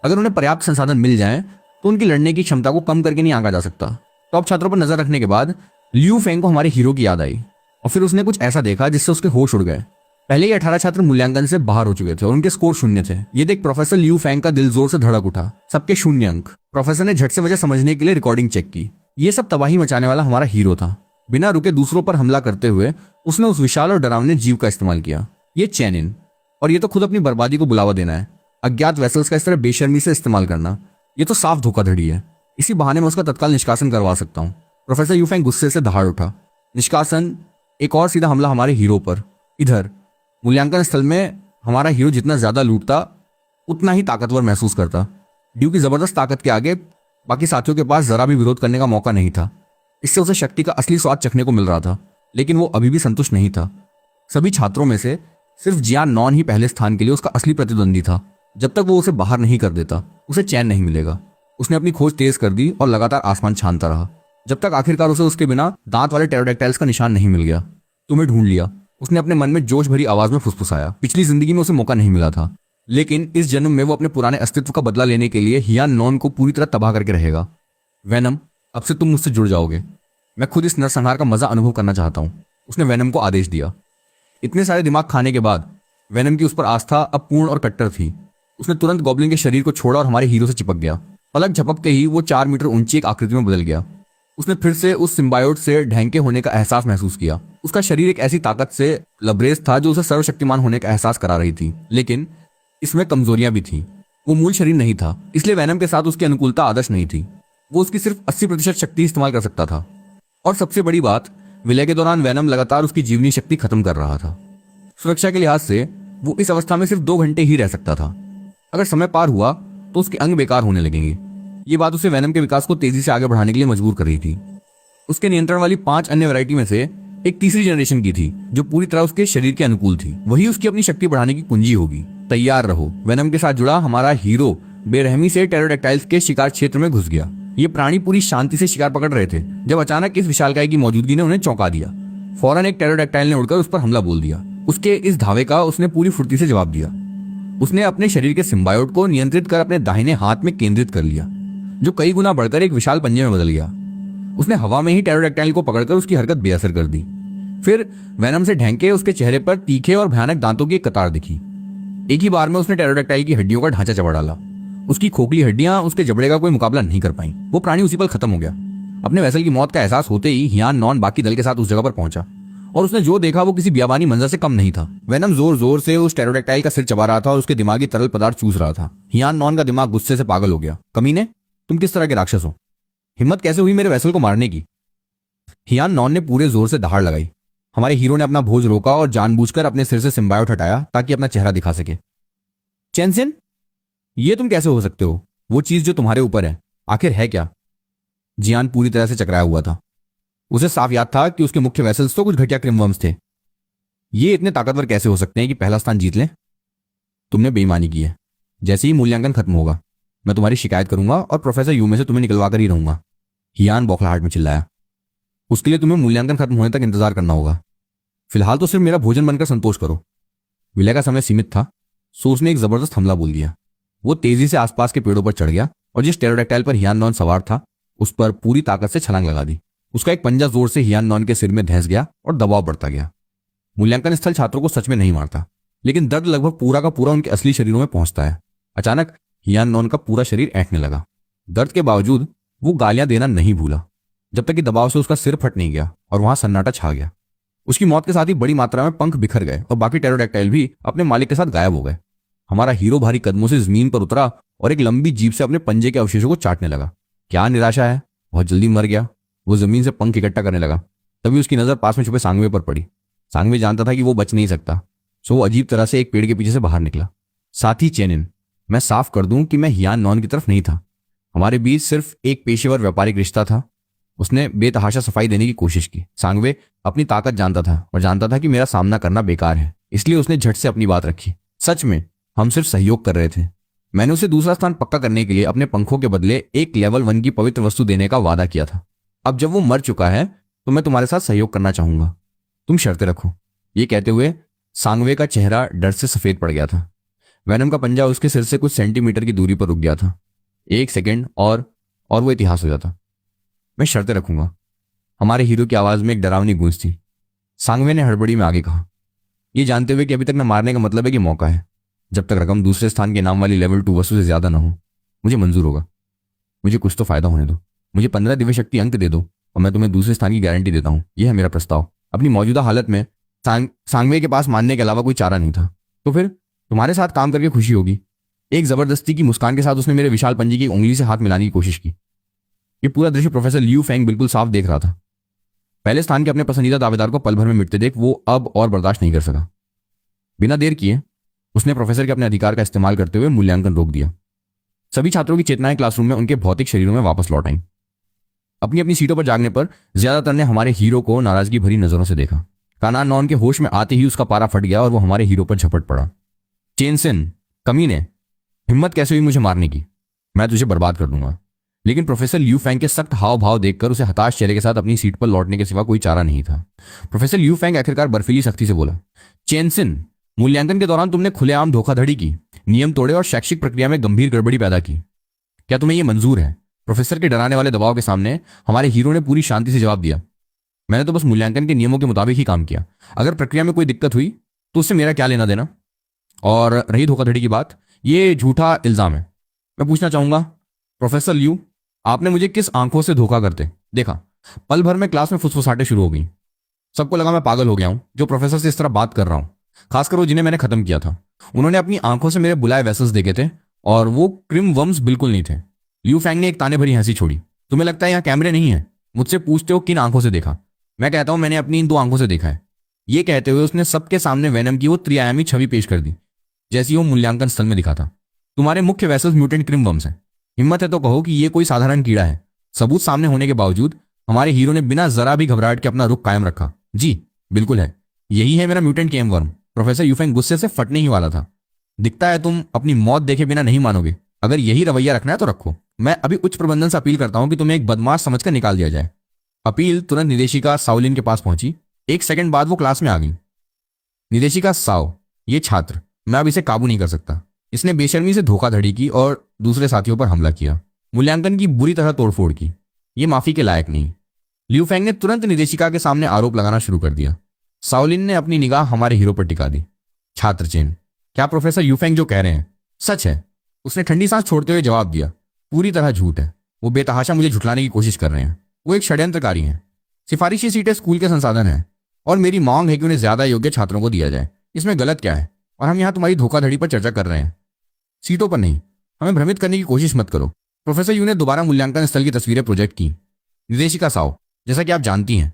अगर उन्हें पर्याप्त संसाधन मिल जाएं तो उनकी लड़ने की क्षमता को कम करके नहीं आंका जा सकता। टॉप छात्रों पर नजर रखने के बाद लियू फेंग को हमारे हीरो की याद आई और फिर उसने कुछ ऐसा देखा जिससे उसके होश उड़ गए। पहले ही 18 छात्र मूल्यांकन से बाहर हो चुके थे और उनके स्कोर 0 थे। ये देख प्रोफेसर लियू फेंग का दिल जोर से धड़क उठा। सबके 0 अंक। प्रोफेसर ने झट से वजह समझने के लिए रिकॉर्डिंग चेक की। ये सब तबाही मचाने वाला हमारा हीरो था। बिना रुके दूसरों पर हमला करते हुए उसने उस विशाल और डरावने जीव का इस्तेमाल किया। ये चैनिन, और ये तो खुद अपनी बर्बादी को बुलावा देना है। अज्ञात वेसल्स का इस तरह बेशर्मी से इस्तेमाल करना, ये तो साफ धोखाधड़ी है। इसी बहाने में उसका तत्काल निष्कासन करवा सकता हूँ। प्रोफेसर यू फेंग गुस्से से दहाड़ उठा। निष्कासन, एक और सीधा हमला हमारे हीरो पर। इधर मूल्यांकन स्थल में हमारा हीरो जितना ज्यादा लूटता उतना ही ताकतवर महसूस करता। ड्यू की जबरदस्त ताकत के आगे बाकी साथियों के पास जरा भी विरोध करने का मौका नहीं था। इससे उसे शक्ति का असली स्वाद चखने को मिल रहा था, लेकिन वो अभी भी संतुष्ट नहीं था। सभी छात्रों में से सिर्फ जियान नॉन ही पहले स्थान के लिए उसका असली प्रतिद्वंदी था। जब तक वो उसे बाहर नहीं कर देता उसे चैन नहीं मिलेगा। उसने अपनी खोज तेज कर दी और लगातार आसमान छानता रहा, जब तक आखिरकार उसे उसके बिना दांत वाले टेरोडैक्टाइल्स का निशान नहीं मिल गया। तुम्हें ढूंढ लिया, उसने अपने मन में जोश भरी आवाज में फुसफुसाया। पिछली जिंदगी में उसे मौका नहीं मिला था, लेकिन इस जन्म में वो अपने पुराने अस्तित्व का बदला लेने के लिए हियान नॉन को पूरी तरह तबाह करके रहेगा। वेनम, अब से तुम मुझसे जुड़ जाओगे। मैं खुद इस नरसंहार का मजा अनुभव करना चाहता हूं, उसने वेनम को आदेश दिया। इतने सारे दिमाग खाने के बाद वेनम की उस पर आस्था अब पूर्ण और कट्टर थी। उसने तुरंत गॉब्लिन के शरीर को छोड़ा और हमारे हीरो से चिपक गया। पलक झपकते ही वो 4 मीटर ऊंची एक आकृति में बदल गया। उसने फिर से उस सिम्बायोट से ढैंके होने का एहसास महसूस किया। उसका शरीर एक ऐसी ताकत से लबरेज था जो उसे सर्वशक्तिमान होने का एहसास करा रही थी, लेकिन इसमें कमजोरियां भी थीं। वो मूल शरीर नहीं था, इसलिए वेनम के साथ उसकी अनुकूलता आदर्श नहीं थी। वो उसकी सिर्फ 80% शक्ति इस्तेमाल कर सकता था। और सबसे बड़ी बात, विलय के दौरान वेनम लगातार उसकी जीवनी शक्ति खत्म कर रहा था। सुरक्षा के लिहाज से वो इस अवस्था में सिर्फ 2 घंटे ही रह सकता था। अगर समय पार हुआ तो उसके अंग बेकार होने लगेंगे। ये बात उसे वेनम के विकास को तेजी से आगे बढ़ाने के लिए मजबूर कर रही थी। उसके नियंत्रण वाली 5 अन्य वैरायटी में से एक तीसरी जनरेशन की थी जो पूरी तरह उसके शरीर के अनुकूल थी। वही उसकी अपनी शक्ति बढ़ाने की कुंजी होगी। तैयार रहो। वेनम के साथ जुड़ा हमारा हीरो बेरहमी से टेरोडैक्टाइल्स के शिकार क्षेत्र में घुस गया। ये प्राणी पूरी शांति से शिकार पकड़ रहे थे जब अचानक इस विशालकाय की मौजूदगी ने उन्हें चौंका दिया। फौरन एक टेरोडैक्टाइल ने उड़कर उस पर हमला बोल दिया। उसके इस धावे का उसने पूरी फुर्ती से जवाब दिया। उसने अपने शरीर के सिम्बायोट को नियंत्रित कर अपने दाहिने हाथ में केंद्रित कर लिया, जो कई गुना बढ़कर एक विशाल पंजे में बदल गया। उसने हवा में ही टेरोडैक्टाइल को पकड़कर उसकी हरकत बेअसर कर दी। फिर वेनम से ढैंके उसके चेहरे पर तीखे और भयानक दांतों की एक कतार दिखी। एक ही बार में उसने टेरोडैक्टाइल की हड्डियों का ढांचा चबा डाला। उसकी खोखली हड्डियां उसके जबड़े का कोई मुकाबला नहीं कर पाई। वो प्राणी उसी पर खत्म हो गया। अपने वैसल की मौत का एहसास होते ही हियान नॉन बाकी दल के साथ उस जगह पर पहुंचा और उसने जो देखा वो किसी बियाबानी मंजर से कम नहीं था। वेनम जोर जोर से उस टेरोडैक्टाइल का सिर चबा रहा था और उसके दिमागी तरल पदार्थ चूस रहा था। हियान नॉन का दिमाग गुस्से से पागल हो गया। कमीने, तुम किस तरह के राक्षस हो? हिम्मत कैसे हुई मेरे वैसल को मारने की? हियान नॉन ने पूरे जोर से दहाड़ लगाई। हमारे हीरो ने अपना भोज रोका और जानबूझकर अपने सिर से सिम्बायोट हटाया ताकि अपना चेहरा दिखा सके। चेनसेन, ये तुम कैसे हो सकते हो? वो चीज जो तुम्हारे ऊपर है आखिर है क्या? जियान पूरी तरह से चकराया हुआ था। उसे साफ याद था कि उसके मुख्य वैसल्स तो कुछ घटिया क्रिमवम्स थे। ये इतने ताकतवर कैसे हो सकते हैं कि पहला स्थान जीत लें? तुमने बेईमानी की है। जैसे ही मूल्यांकन खत्म होगा मैं तुम्हारी शिकायत करूंगा और प्रोफेसर यू में से तुम्हें निकलवा कर ही रहूंगा। हियान बौखलाहट में चिल्लाया। उसके लिए तुम्हें मूल्यांकन खत्म होने तक इंतजार करना होगा। फिलहाल तो सिर्फ मेरा भोजन बनकर संतोष करो। विलय का समय सीमित था, सो उसने एक जबरदस्त हमला बोल दिया। वो तेजी से आसपास के पेड़ों पर चढ़ गया और जिस टेरोडैक्टाइल पर हियान नॉन सवार था उस पर पूरी ताकत से छलांग लगा दी। उसका एक पंजा जोर से हियान नॉन के सिर में धंस गया और दबाव बढ़ता गया। मूल्यांकन स्थल छात्रों को सच में नहीं मारता, लेकिन दर्द लगभग पूरा का पूरा उनके असली शरीरों में पहुंचता है। अचानक हियान नॉन का पूरा शरीर ऐंठने लगा। दर्द के बावजूद वो गालियां देना नहीं भूला जब तक कि दबाव से उसका सिर फट नहीं गया और वहां सन्नाटा छा गया। उसकी मौत के साथ ही बड़ी मात्रा में पंख बिखर गए और बाकी टेरोडैक्टाइल भी अपने मालिक के साथ गायब हो गए। हमारा हीरो भारी कदमों से जमीन पर उतरा और एक लंबी जीभ से अपने पंजे के अवशेषों को चाटने लगा। क्या निराशा है, बहुत जल्दी मर गया। वो जमीन से पंख इकट्ठा करने लगा। तभी उसकी नजर पास में छुपे सांगवे पर पड़ी। सांगवे जानता था कि वो बच नहीं सकता, सो वो अजीब तरह से एक पेड़ के पीछे से बाहर निकला। साथी चेनिन, मैं साफ कर दूं कि मैं हियान नॉन की तरफ नहीं था। हमारे बीच सिर्फ एक पेशेवर व्यापारिक रिश्ता था। उसने बेतहाशा सफाई देने की कोशिश की। सांगवे अपनी ताकत जानता था और जानता था कि मेरा सामना करना बेकार है, इसलिए उसने झट से अपनी बात रखी। सच में हम सिर्फ सहयोग कर रहे थे। मैंने उसे दूसरा स्थान पक्का करने के लिए अपने पंखों के बदले एक लेवल 1 की पवित्र वस्तु देने का वादा किया था। अब जब वो मर चुका है तो मैं तुम्हारे साथ सहयोग करना चाहूंगा। तुम शर्तें रखो। ये कहते हुए सांगवे का चेहरा डर से सफेद पड़ गया था। वैनम का पंजा उसके सिर से कुछ सेंटीमीटर की दूरी पर रुक गया था। एक सेकेंड और वो इतिहास हो जाता। मैं शर्तें रखूंगा। हमारे हीरो की आवाज में एक डरावनी गूंज थी। सांगवे ने हड़बड़ी में आगे कहा, यह जानते हुए कि अभी तक न मारने का मतलब है कि मौका है। जब तक रकम दूसरे स्थान के नाम वाली लेवल 2 वस्तु से ज्यादा ना हो, मुझे मंजूर होगा। मुझे कुछ तो फायदा होने दो। मुझे 15 दिव्य शक्ति अंक दे दो और मैं तुम्हें दूसरे स्थान की गारंटी देता हूं। यह है मेरा प्रस्ताव। अपनी मौजूदा हालत में सांगवे के पास मानने के अलावा कोई चारा नहीं था। तो फिर तुम्हारे साथ काम करके खुशी होगी। एक जबरदस्ती की मुस्कान के साथ उसने मेरे विशाल पंजे की उंगली से हाथ मिलाने की कोशिश की। यह पूरा दृश्य प्रोफेसर लियू फेंग बिल्कुल साफ देख रहा था। पहले स्थान के अपने पसंदीदा दावेदार को पल भर में मिटते देख वो अब और बर्दाश्त नहीं कर सका। बिना देर किए उसने प्रोफेसर के अपने अधिकार का इस्तेमाल करते हुए मूल्यांकन रोक दिया। सभी छात्रों की चेतनाएं क्लासरूम में उनके भौतिक शरीरों में वापस लौट आईं। अपनी अपनी सीटों पर जागने पर ज्यादातर ने हमारे हीरो को नाराजगी भरी नजरों से देखा। कानान नॉन के होश में आते ही उसका पारा फट गया और वो हमारे हीरो पर झपट पड़ा। चेनसिन, कमीने, हिम्मत कैसे हुई मुझे मारने की? मैं तुझे बर्बाद कर दूंगा। लेकिन प्रोफेसर लियू फेंग के सख्त हाव भाव देखकर उसे हताश चेहरे के साथ अपनी सीट पर लौटने के सिवा कोई चारा नहीं था। प्रोफेसर लियू फेंग आखिरकार बर्फीली सख्ती से बोला, चेनसिन, मूल्यांकन के दौरान तुमने खुलेआम धोखाधड़ी की, नियम तोड़े और शैक्षिक प्रक्रिया में गंभीर गड़बड़ी पैदा की। क्या तुम्हें यह मंजूर है? प्रोफेसर के डराने वाले दबाव के सामने हमारे हीरो ने पूरी शांति से जवाब दिया, मैंने तो बस मूल्यांकन के नियमों के मुताबिक ही काम किया। अगर प्रक्रिया में कोई दिक्कत हुई तो उससे मेरा क्या लेना देना? और रही धोखाधड़ी की बात, यह झूठा इल्जाम है। मैं पूछना चाहूंगा, प्रोफेसर लियू, आपने मुझे किस आंखों से धोखा करते देखा? पल भर में क्लास में फुसफुसाहटें शुरू हो गई। सबको लगा मैं पागल हो गया हूं जो प्रोफेसर से इस तरह बात कर रहा हूं, खासकर वो जिन्हें मैंने खत्म किया था। उन्होंने अपनी आंखों से मेरे बुलाए वेसल्स देखे थे और वो क्रिम वर्म्स बिल्कुल नहीं थे। लियू फैंग ने एक ताने भरी हंसी छोड़ी। तुम्हें लगता है यहाँ कैमरे नहीं है? मुझसे पूछते हो किन आंखों से देखा? मैं कहता हूं मैंने अपनी इन 2 आंखों से देखा है। ये कहते हुए उसने सबके सामने वेनम की वो त्रिआयामी छवि पेश कर दी जैसी वो मूल्यांकन स्थल में दिखा था। तुम्हारे मुख्य वेसल्स म्यूटेंट क्रिम वर्म्स हैं। हिम्मत है तो कहो कि ये कोई साधारण कीड़ा है। सबूत सामने होने के बावजूद हमारे हीरो ने बिना जरा भी घबराहट के अपना रुख कायम रखा। जी बिल्कुल है, यही है मेरा म्यूटेंट केम वर्म। प्रोफेसर यूफेंग गुस्से से फटने ही वाला था। दिखता है तुम अपनी मौत देखे बिना नहीं मानोगे। अगर यही रवैया रखना है तो रखो। मैं अभी उच्च प्रबंधन से अपील करता हूं कि तुम्हें एक बदमाश समझकर निकाल दिया जाए। अपील तुरंत निदेशिका साओलिन के पास पहुंची। एक सेकंड बाद वो क्लास में आ गई। निदेशिका साओ, ये छात्र, मैं अब इसे काबू नहीं कर सकता। इसने बेशर्मी से धोखाधड़ी की और दूसरे साथियों पर हमला किया, मूल्यांकन की बुरी तरह तोड़फोड़ की। ये माफी के लायक नहीं। लियू फेंग ने तुरंत निदेशिका के सामने आरोप लगाना शुरू कर दिया। साओलिन ने अपनी निगाह हमारे हीरो पर टिका दी। छात्र चेन, क्या प्रोफेसर यूफेंग जो कह रहे हैं सच है? उसने ठंडी सांस छोड़ते हुए जवाब दिया, पूरी तरह झूठ है। वो बेतहाशा मुझे झुठलाने की कोशिश कर रहे हैं। वो एक षड्यंत्रकारी हैं। सिफारिशी सीटें स्कूल के संसाधन हैं और मेरी मांग है कि उन्हें ज्यादा योग्य छात्रों को दिया जाए। इसमें गलत क्या है? और हम यहाँ तुम्हारी धोखाधड़ी पर चर्चा कर रहे हैं, सीटों पर नहीं। हमें भ्रमित करने की कोशिश मत करो। प्रोफेसर यू ने दोबारा मूल्यांकन स्थल की तस्वीरें प्रोजेक्ट की। निदेशिका साओ, जैसा कि आप जानती हैं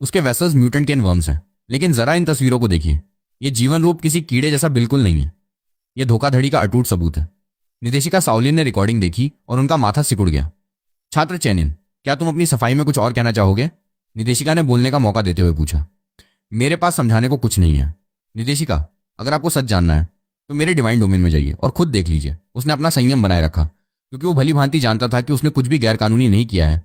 उसके वेसल्स म्यूटेंट केन वर्म्स हैं, लेकिन जरा इन तस्वीरों को देखिए। ये जीवन रूप किसी कीड़े जैसा बिल्कुल नहीं है। यह धोखाधड़ी का अटूट सबूत है। निदेशिका साओलिन ने रिकॉर्डिंग देखी और उनका माथा सिकुड़ गया। छात्र चैनिन, क्या तुम अपनी सफाई में कुछ और कहना चाहोगे? निदेशिका ने बोलने का मौका देते हुए पूछा। मेरे पास समझाने को कुछ नहीं है। निदेशिका, अगर आपको सच जानना है तो मेरे डिवाइन डोमेन में जाइए और खुद देख लीजिए। उसने अपना संयम बनाए रखा क्योंकि वो भली भांति जानता था कि उसने कुछ भी गैरकानूनी नहीं किया है।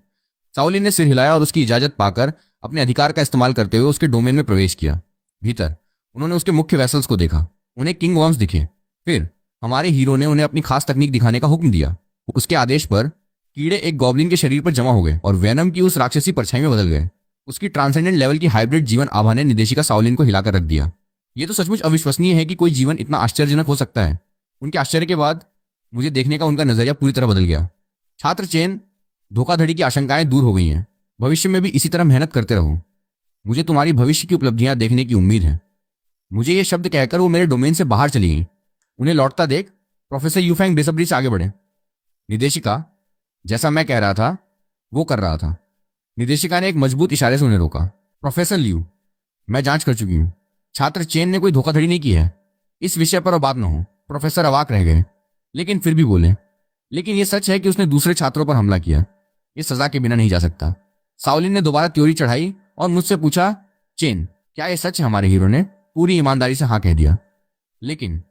साओलिन ने सिर हिलाया और उसकी इजाजत पाकर अपने अधिकार का इस्तेमाल करते हुए उसके डोमेन में प्रवेश किया। भीतर उन्होंने उसके मुख्य वेसल्स को देखा। उन्हें किंग वर्म्स दिखे। फिर हमारे हीरो ने उन्हें अपनी खास तकनीक दिखाने का हुक्म दिया। उसके आदेश पर कीड़े एक गॉब्लिन के शरीर पर जमा हो गए और वेनम की उस राक्षसी परछाई में बदल गए। उसकी ट्रांसेंडेंट लेवल की हाइब्रिड जीवन आभा ने निदेशिका साओलिन को हिलाकर रख दिया। यह तो सचमुच अविश्वसनीय है कि कोई जीवन इतना आश्चर्यजनक हो सकता है। उनके आश्चर्य के बाद मुझे देखने का उनका नजरिया पूरी तरह बदल गया। छात्र चेन, धोखाधड़ी की आशंकाएं दूर हो गई हैं। भविष्य में भी इसी तरह मेहनत करते रहो। मुझे तुम्हारी भविष्य की उपलब्धियां देखने की उम्मीद है। मुझे ये शब्द कहकर वो मेरे डोमेन से बाहर चली गई। उन्हें लौटता देख प्रोफेसर यूफेंग बेसब्री से आगे बढ़े। निदेशिका, जैसा मैं कह रहा था वो कर रहा था। निदेशिका ने एक मजबूत इशारे से उन्हें रोका। प्रोफेसर लियू, मैं जांच कर चुकी हूँ। छात्र चेन ने कोई धोखाधड़ी नहीं की है। इस विषय पर अब बात न हो। प्रोफेसर अवाक रह गए, लेकिन फिर भी बोले, लेकिन यह सच है कि उसने दूसरे छात्रों पर हमला किया। ये सजा के बिना नहीं जा सकता। साओलिन ने दोबारा थ्योरी चढ़ाई और मुझसे पूछा, चेन, क्या यह सच है? हमारे हीरो ने पूरी ईमानदारी से हाँ कह दिया। लेकिन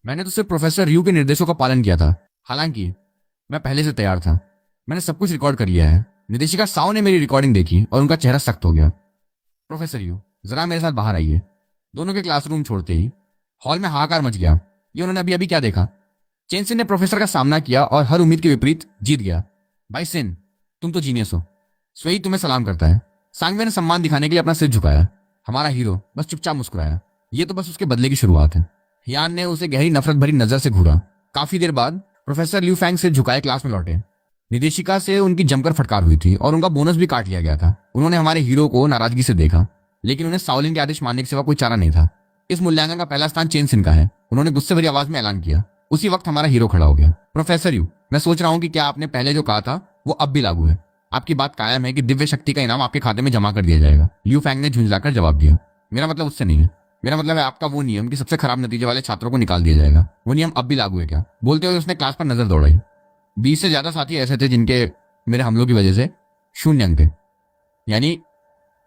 मैंने तो सिर्फ प्रोफेसर रियू के निर्देशों का पालन किया था। हालांकि मैं पहले से तैयार था। मैंने सब कुछ रिकॉर्ड कर लिया है। निदेशिका साओ ने मेरी रिकॉर्डिंग देखी और उनका चेहरा सख्त हो गया। प्रोफेसर यू, जरा मेरे साथ बाहर आइए। दोनों के क्लासरूम छोड़ते ही हॉल में हाहाकार मच गया। ये उन्होंने अभी अभी क्या देखा? चेन सिन ने प्रोफेसर का सामना किया और हर उम्मीद के विपरीत जीत गया। भाई सिन, तुम तो जीनियस हो। स्वेई तुम्हें सलाम करता है। सांगवे ने सम्मान दिखाने के लिए अपना सिर झुकाया। हमारा हीरो बस चुपचाप मुस्कुराया। ये तो बस उसके बदले की शुरुआत है। हियान ने उसे गहरी नफरत भरी नजर से घूरा। काफी देर बाद प्रोफेसर लियू फैंग सिर झुकाए क्लास में लौटे। निदेशिका से उनकी जमकर फटकार हुई थी और उनका बोनस भी काट लिया गया था। उन्होंने हमारे हीरो को नाराजगी से देखा, लेकिन उन्हें साओलिन के आदेश मानने के सिवा कोई चारा नहीं था। इस मूल्यांकन का पहला स्थान चेन सिन का है, उन्होंने गुस्से भरी आवाज में ऐलान किया। उसी वक्त हमारा हीरो खड़ा हो गया। प्रोफेसर यू, मैं सोच रहा हूँ कि क्या आपने पहले जो कहा था वो अब भी लागू है। आपकी बात कायम है कि दिव्य शक्ति का इनाम आपके खाते में जमा कर दिया जाएगा। लियू फैंग ने झुंझलाकर जवाब दिया। मेरा मतलब उससे नहीं है। मेरा मतलब है आपका वो नियम कि सबसे खराब नतीजे वाले छात्रों को निकाल दिया जाएगा। वो नियम अब भी लागू है क्या? बोलते हुए उसने क्लास पर नजर दौड़ाई। 20 से ज्यादा साथी ऐसे थे जिनके मेरे हमलों की वजह से 0 अंक थे। यानी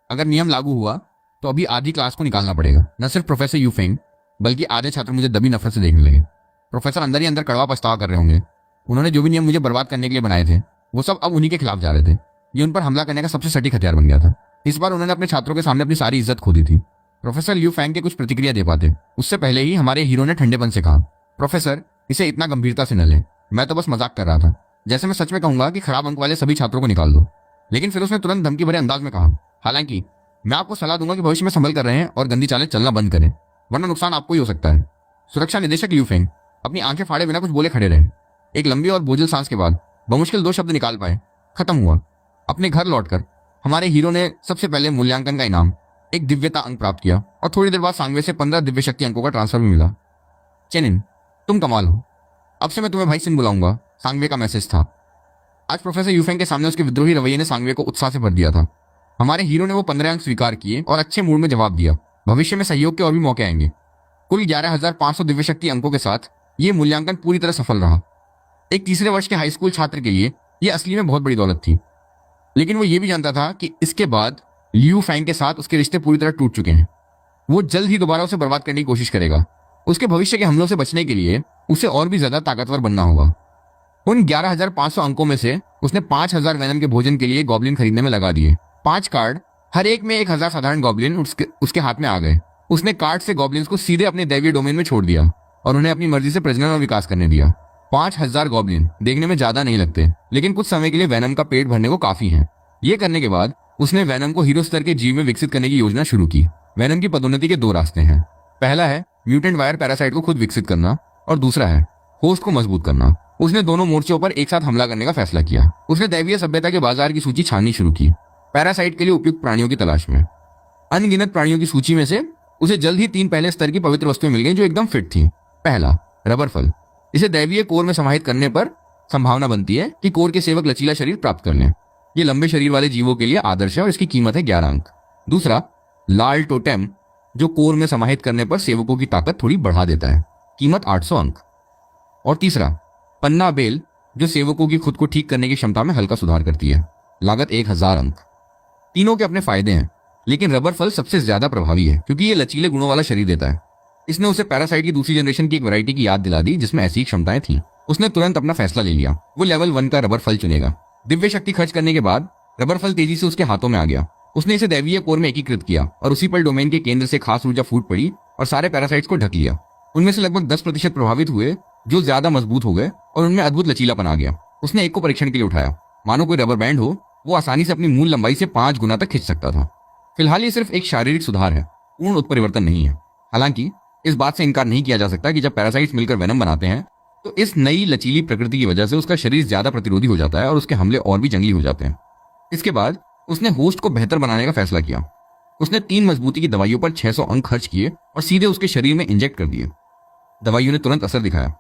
अगर नियम लागू हुआ तो अभी आधी क्लास को निकालना पड़ेगा। न सिर्फ प्रोफेसर यू फेंग, बल्कि आधे छात्र मुझे दबी नफरत से देखने लगे। प्रोफेसर अंदर ही अंदर कड़वा पछतावा कर रहे होंगे। उन्होंने जो भी नियम मुझे बर्बाद करने के लिए बनाए थे वो सब अब उन्हीं के खिलाफ जा रहे थे। ये उन पर हमला करने का सबसे सटीक हथियार बन गया था। इस बार उन्होंने अपने छात्रों के सामने अपनी सारी इज्जत खो दी थी। प्रोफेसर लियू फैंग के कुछ प्रतिक्रिया दे पाते उससे पहले ही हमारे हीरो ने ठंडेपन से कहा, प्रोफेसर, इसे इतना गंभीरता से न ले। मैं तो बस मजाक कर रहा था। जैसे मैं सच में कहूंगा कि खराब अंक वाले सभी छात्रों को निकाल दो। लेकिन फिर उसने तुरंत धमकी भरे अंदाज में कहा, हालांकि मैं आपको सलाह दूंगा कि भविष्य में संभल कर रहें और गंदी चालें चलना बंद करें, वरना नुकसान आपको ही हो सकता है। सुरक्षा निदेशक लियू फेंग अपनी आंखें फाड़े बिना कुछ बोले खड़े रहे। एक लंबी और बोझिल सांस के बाद बमुश्किल 2 शब्द निकाल पाए, खत्म हुआ। अपने घर लौटकर हमारे हीरो ने सबसे पहले मूल्यांकन का इनाम, एक दिव्यता अंक प्राप्त किया और थोड़ी देर बाद सांगवे से 15 दिव्य शक्ति अंकों का ट्रांसफर भी मिला। चेनिन, तुम कमाल हो। अब से मैं तुम्हें भाई सिन बुलाऊंगा, सांगवे का मैसेज था। आज प्रोफेसर यूफेंग के सामने उसके विद्रोही रवैये ने सांगवे को उत्साह से भर दिया था। हमारे हीरो ने वो 15 अंक स्वीकार किए और अच्छे मूड में जवाब दिया, भविष्य में सहयोग के और भी मौके आएंगे। कुल 11,500 दिव्य शक्ति अंकों के साथ ये मूल्यांकन पूरी तरह सफल रहा। एक तीसरे वर्ष के हाई स्कूल छात्र के लिए यह असली में बहुत बड़ी दौलत थी। लेकिन वो ये भी जानता था कि इसके बाद लियू फैंग के साथ उसके रिश्ते पूरी तरह टूट चुके हैं। वो जल्द ही दोबारा उसे बर्बाद करने की कोशिश करेगा। उसके भविष्य के हमलों से बचने के लिए उसे और भी ज्यादा ताकतवर बनना होगा। उन 11,500 अंकों में से उसने 5,000 वैनम के भोजन के लिए गॉब्लिन खरीदने में लगा दिए। 5 कार्ड, हर एक में 1,000 साधारण गॉब्लिन उसके हाथ में आ गए। उसने कार्ड से गॉब्लिन्स को सीधे अपने दैवीय डोमेन में छोड़ दिया और उन्हें अपनी मर्जी से प्रजनन और विकास करने दिया। 5,000 गॉब्लिन देखने में ज्यादा नहीं लगते, लेकिन कुछ समय के लिए वैनम का पेट भरने को काफी है। ये करने के बाद उसने वैनम को हीरो स्तर के जीव में विकसित करने की योजना शुरू की। वैनम की पदोन्नति के 2 रास्ते हैं। पहला है म्यूटेंट वायर पैरासाइट को खुद विकसित करना और दूसरा है होस्ट को मजबूत करना। उसने दोनों मोर्चों पर एक साथ हमला करने का फैसला किया। उसने दैवीय सभ्यता के बाजार की सूची छाननी शुरू की, पैरासाइट के लिए उपयुक्त प्राणियों की तलाश में। अनगिनत प्राणियों की सूची में से उसे जल्द ही 3 पहले स्तर की पवित्र वस्तुएं मिल गई जो एकदम फिट थी। पहला, रबर फल। इसे दैवीय कोर में समाहित करने पर संभावना बनती है कि कोर के सेवक लचीला शरीर प्राप्त कर लें। ये लंबे शरीर वाले जीवों के लिए आदर्श है और इसकी कीमत है 11 अंक। दूसरा, लाल टोटेम, जो कोर में समाहित करने पर सेवकों की ताकत थोड़ी बढ़ा देता है, कीमत 800 अंक। और तीसरा, पन्ना बेल, जो सेवकों की खुद को ठीक करने की क्षमता में हल्का सुधार करती है, लागत 1,000 अंक। तीनों के अपने फायदे हैं, लेकिन रबर फल सबसे ज्यादा प्रभावी है क्योंकि ये लचीले गुणों वाला शरीर देता है। इसने उसे पैरासाइट की दूसरी जनरेशन की एक वैरायटी की याद दिला दी जिसमें ऐसी क्षमताएं थी। उसने तुरंत अपना फैसला ले लिया, वो लेवल 1 का रबर फल चुनेगा। दिव्य शक्ति खर्च करने के बाद रबर फल तेजी से उसके हाथों में आ गया। उसने इसे दैवीय कोर में एकीकृत किया और उसी पर डोमेन के केंद्र से खास ऊर्जा फूट पड़ी और सारे पैरासाइट्स को ढक लिया। उनमें से लगभग 10% प्रभावित हुए जो ज्यादा मजबूत हो गए और उनमें अद्भुत लचीलापन आ गया। उसने एक को परीक्षण के लिए उठाया, मानो कोई रबर बैंड हो। वो आसानी से अपनी मूल लंबाई से 5 गुना तक खिंच सकता था। फिलहाल ये सिर्फ एक शारीरिक सुधार है, पूर्ण उत्परिवर्तन नहीं है। हालांकि इस बात से इनकार नहीं किया जा सकता कि जब पैरासाइट्स मिलकर वेनम बनाते हैं तो इस नई लचीली प्रकृति की वजह से उसका शरीर ज्यादा प्रतिरोधी हो जाता है और उसके हमले और भी जंगली हो जाते हैं। इसके बाद उसने होस्ट को बेहतर बनाने का फैसला किया। उसने 3 मजबूती की दवाइयों पर 600 अंक खर्च किए और सीधे उसके शरीर में इंजेक्ट कर दिए। दवाइयों ने तुरंत असर दिखाया।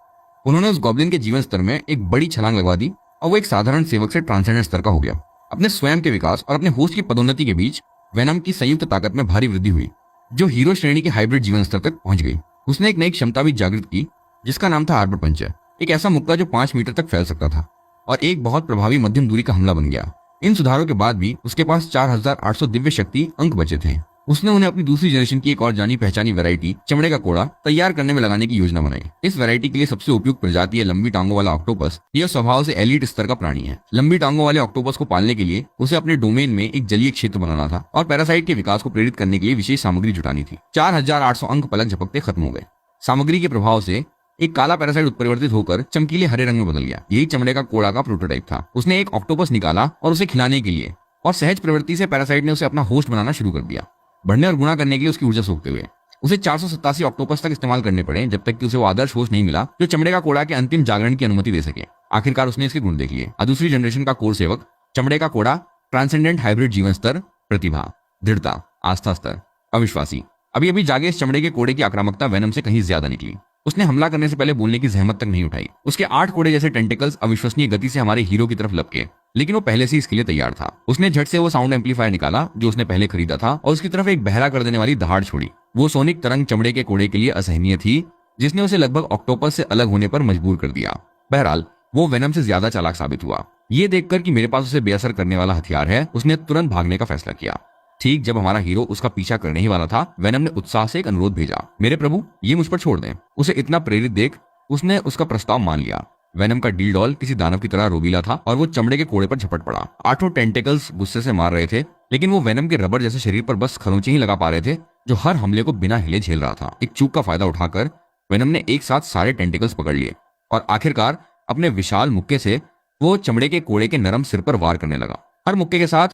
उन्होंने उस गॉब्लिन के जीवन स्तर में एक बड़ी छलांग लगवा दी और वो एक साधारण सेवक से ट्रांसेंडेंट स्तर का हो गया। अपने स्वयं के विकास और अपने होस्ट की पदोन्नति के बीच वेनम की संयुक्त ताकत में भारी वृद्धि हुई, जो हीरो श्रेणी के हाइब्रिड जीवन स्तर तक पहुंच गई। उसने एक नई क्षमता भी जागृत की, जिसका नाम था आर्बर पंचर, एक ऐसा मुक्का जो 5 मीटर तक फैल सकता था और एक बहुत प्रभावी मध्यम दूरी का हमला बन गया। इन सुधारों के बाद भी उसके पास 4800 दिव्य शक्ति अंक बचे थे। उसने उन्हें अपनी दूसरी जनरेशन की एक और जानी पहचानी वैरायटी चमड़े का कोड़ा तैयार करने में लगाने की योजना बनाई। इस वैरायटी के लिए सबसे उपयुक्त प्रजाति है लंबी टांगों वाला ऑक्टोपस। यह स्वभाव से एलीट स्तर का प्राणी है। लंबी टांगों वाले ऑक्टोपस को पालने के लिए उसे अपने डोमेन में एक जलीय क्षेत्र बनाना था और पैरासाइट के विकास को प्रेरित करने के लिए विशेष सामग्री जुटानी थी। 4800 अंक पलक झपकते खत्म हो गए। सामग्री के प्रभाव से एक काला पैरासाइट उत्परिवर्तित होकर चमकीले हरे रंग में बदल गया। यही चमड़े का कोड़ा का प्रोटोटाइप था। उसने एक ऑक्टोपस निकाला और उसे खिलाने के लिए, और सहज प्रवृत्ति से पैरासाइट ने उसे अपना होस्ट बनाना शुरू कर दिया, बढ़ने और गुणा करने के लिए उसकी ऊर्जा सोखते हुए। उसे 487 ऑक्टोपस तक इस्तेमाल करने पड़े, जब तक कि उसे वो आदर्श होस्ट नहीं मिला जो चमड़े का कोड़ा के अंतिम जागरण की अनुमति दे सके। आखिरकार उसने इसके गुण देख लिए। दूसरी जनरेशन का कोर सेवक चमड़े का कोड़ा ट्रांसेंडेंट हाइब्रिड जीवन स्तर, प्रतिभा, दृढ़ता, आस्था स्तर, अविश्वासी। अभी अभी जागे इस चमड़े के कोड़े की आक्रामकता वेनम से कहीं ज्यादा निकली। उसने हमला करने से पहले बोलने की जहमत तक नहीं उठाई। उसके 8 कोड़े जैसे टेंटिकल्स अविश्वसनीय गति से हमारे हीरो की तरफ लपके, लेकिन वो पहले से इसके लिए तैयार था। उसने झट से वो साउंड एम्पलीफायर निकाला जो उसने पहले खरीदा था और उसकी तरफ एक बहरा कर देने वाली दहाड़ छोड़ी। वो सोनिक तरंग चमड़े के कोड़े के लिए असहनीय थी, जिसने उसे लगभग ऑक्टोपस से अलग होने पर मजबूर कर दिया। बहरहाल वो वेनम से ज्यादा चालाक साबित हुआ। ये देखकर कि मेरे पास उसे बेअसर करने वाला हथियार है, उसने तुरंत भागने का फैसला किया। ठीक जब हमारा हीरो उसका पीछा करने ही वाला था, वेनम ने उत्साह से एक अनुरोध भेजा, मेरे प्रभु, ये मुझ पर छोड़ दें। उसे इतना प्रेरित देख उसने उसका प्रस्ताव मान लिया। वेनम का डील डॉल किसी दानव की तरह रोबीला था और वो चमड़े के कोड़े पर झपट पड़ा। 8 टेंटिकल्स गुस्से से मार रहे थे, लेकिन वो वेनम के रबर जैसे शरीर पर बस खरोंचे ही लगा पा रहे थे, जो हर हमले को बिना हिले झेल रहा था। एक चूक का फायदा उठाकर वेनम ने एक साथ सारे टेंटिकल्स पकड़ लिए और आखिरकार अपने विशाल मुक्के से वो चमड़े के कोड़े के नरम सिर पर वार करने लगा। हर मुक्के के साथ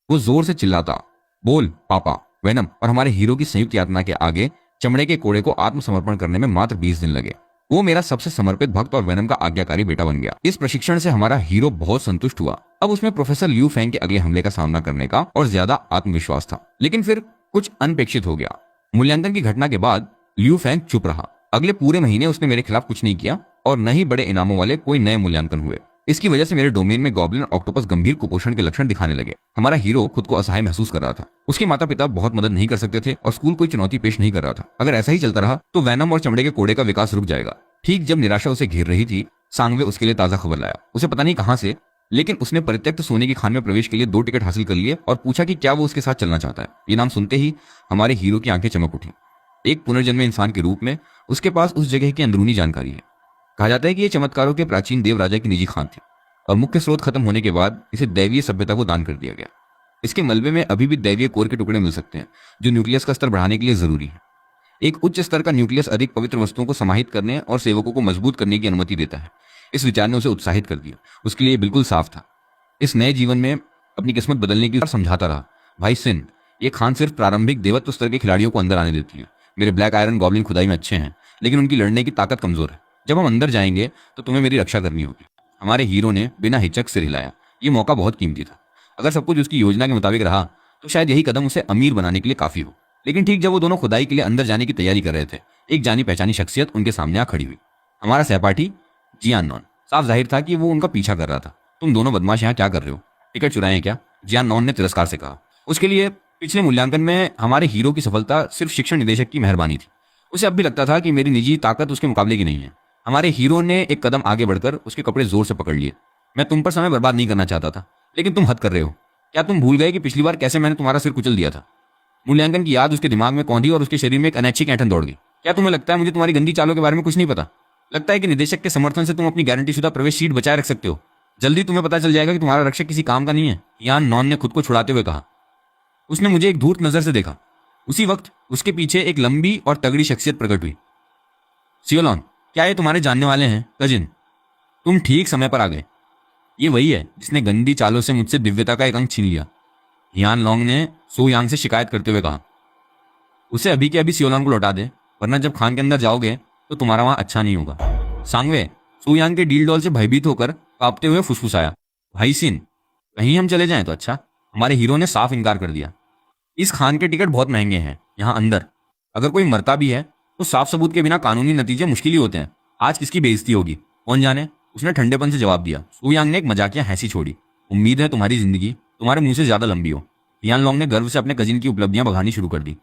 वो जोर से चिल्लाता, बोल पापा। वेनम और हमारे हीरो की संयुक्त यातना के आगे चमड़े के कोड़े को आत्मसमर्पण करने में मात्र 20 दिन लगे। वो मेरा सबसे समर्पित भक्त और वेनम का आज्ञाकारी बेटा बन गया। इस प्रशिक्षण से हमारा हीरो बहुत संतुष्ट हुआ। अब उसमें प्रोफेसर लियू फेंग के अगले हमले का सामना करने का और ज्यादा आत्मविश्वास था। लेकिन फिर कुछ अनपेक्षित हो गया। मूल्यांकन की घटना के बाद लियू फेंग चुप रहा। अगले पूरे महीने उसने मेरे खिलाफ कुछ नहीं किया और न ही बड़े इनामों वाले कोई नए मूल्यांकन हुए। इसकी वजह से मेरे डोमेन में गॉब्लिन और ऑक्टोपस गंभीर कुपोषण के लक्षण दिखाने लगे। हमारा हीरो खुद को असहाय महसूस कर रहा था। उसके माता पिता बहुत मदद नहीं कर सकते थे और स्कूल कोई चुनौती पेश नहीं कर रहा था। अगर ऐसा ही चलता रहा तो वेनम और चमड़े के कोड़े का विकास रुक जाएगा। ठीक जब निराशा उसे घेर रही थी, सांगवे उसके लिए ताजा खबर लाया। उसे पता नहीं कहां से, लेकिन उसने परित्यक्त सोने की खान में प्रवेश के लिए 2 टिकट हासिल कर लिए और पूछा कि क्या वो उसके साथ चलना चाहता है। ये नाम सुनते ही हमारे हीरो की आंखें चमक उठी। एक पुनर्जन्मे इंसान के रूप में उसके पास उस जगह की अंदरूनी जानकारी है। कहा जाता है कि ये चमत्कारों के प्राचीन देव राजा की निजी खान थी और मुख्य स्रोत खत्म होने के बाद इसे दैवीय सभ्यता को दान कर दिया गया। इसके मलबे में अभी भी दैवीय कोर के टुकड़े मिल सकते हैं, जो न्यूक्लियस का स्तर बढ़ाने के लिए जरूरी है। एक उच्च स्तर का न्यूक्लियस अधिक पवित्र वस्तुओं को समाहित करने और सेवकों को मजबूत करने की अनुमति देता है। इस विचार ने उसे उत्साहित कर दिया। उसके लिए बिल्कुल साफ था। इस नए जीवन में अपनी किस्मत बदलने की समझाता रहा, भाई सिन, ये खान सिर्फ प्रारंभिक देवत्व स्तर के खिलाड़ियों को अंदर आने देती है। मेरे ब्लैक आयरन गॉब्लिन खुदाई में अच्छे हैं, लेकिन उनकी लड़ने की ताकत कमजोर है। जब हम अंदर जाएंगे तो तुम्हें मेरी रक्षा करनी होगी। हमारे हीरो ने बिना हिचक सिर हिलाया। ये मौका बहुत कीमती था। अगर सब कुछ उसकी योजना के मुताबिक रहा तो शायद यही कदम उसे अमीर बनाने के लिए काफी हो। लेकिन ठीक जब वो दोनों खुदाई के लिए अंदर जाने की तैयारी कर रहे थे, एक जानी पहचानी शख्सियत उनके सामने आ खड़ी हुई। हमारा सहपाठी जियान नॉन। साफ जाहिर था कि वो उनका पीछा कर रहा था। तुम दोनों बदमाश यहाँ क्या कर रहे हो? टिकट चुराए हैं क्या? जियान नॉन ने तिरस्कार से कहा। उसके लिए पिछले मूल्यांकन में हमारे हीरो की सफलता सिर्फ शिक्षण निदेशक की मेहरबानी थी। उसे अब भी लगता था कि मेरी निजी ताकत उसके मुकाबले की नहीं है। हमारे हीरो ने एक कदम आगे बढ़कर उसके कपड़े जोर से पकड़ लिए। मैं तुम पर समय बर्बाद नहीं करना चाहता था, लेकिन तुम हद कर रहे हो। क्या तुम भूल गए कि पिछली बार कैसे मैंने तुम्हारा सिर कुचल दिया था? मूल्यांकन की याद उसके दिमाग में कौंधी और उसके शरीर में एक अनैच्छिक ऐंठन दौड़ गई। क्या तुम्हें लगता है मुझे तुम्हारी गंदी चालों के बारे में कुछ नहीं पता? लगता है कि निदेशक के समर्थन से तुम अपनी गारंटीशुदा प्रवेश सीट बचाए रख सकते हो? जल्दी तुम्हें पता चल जाएगा कि तुम्हारा रक्षक किसी काम का नहीं है। यान नॉन ने खुद को छुड़ाते हुए कहा। उसने मुझे एक धूर्त नजर से देखा। उसी वक्त उसके पीछे एक लंबी और तगड़ी शख्सियत प्रकट हुई। सियोलॉन, क्या ये तुम्हारे जानने वाले हैं? कजिन, तुम ठीक समय पर आ गए। ये वही है जिसने गंदी चालों से मुझसे दिव्यता का एक अंग छीन लिया। यान लॉन्ग ने सो यांग से शिकायत करते हुए कहा। उसे अभी के अभी सियोलॉन को लौटा दे, वरना जब खान के अंदर जाओगे तो तुम्हारा वहां अच्छा नहीं होगा। सांगवे सो यांग के डील डॉल से भयभीत होकर कांपते हुए फुसफुसाया। भाई सिन, कहीं हम चले जाएं तो अच्छा। हमारे हीरो ने साफ इनकार कर दिया। इस खान के टिकट बहुत महंगे हैं यहाँ अंदर। अगर कोई मरता भी है तो साफ सबूत के बिना कानूनी नतीजे मुश्किल ही होते हैं। आज किसकी बेइज्जती होगी कौन जाने। उसने ठंडेपन से जवाब दिया। सू यांग ने एक मजाकिया हंसी छोड़ी। उम्मीद है तुम्हारी जिंदगी तुम्हारे मुंह से ज्यादा लंबी हो। हियान लॉन्ग ने गर्व से अपने कजिन की उपलब्धियां बखानी शुरू कर दी।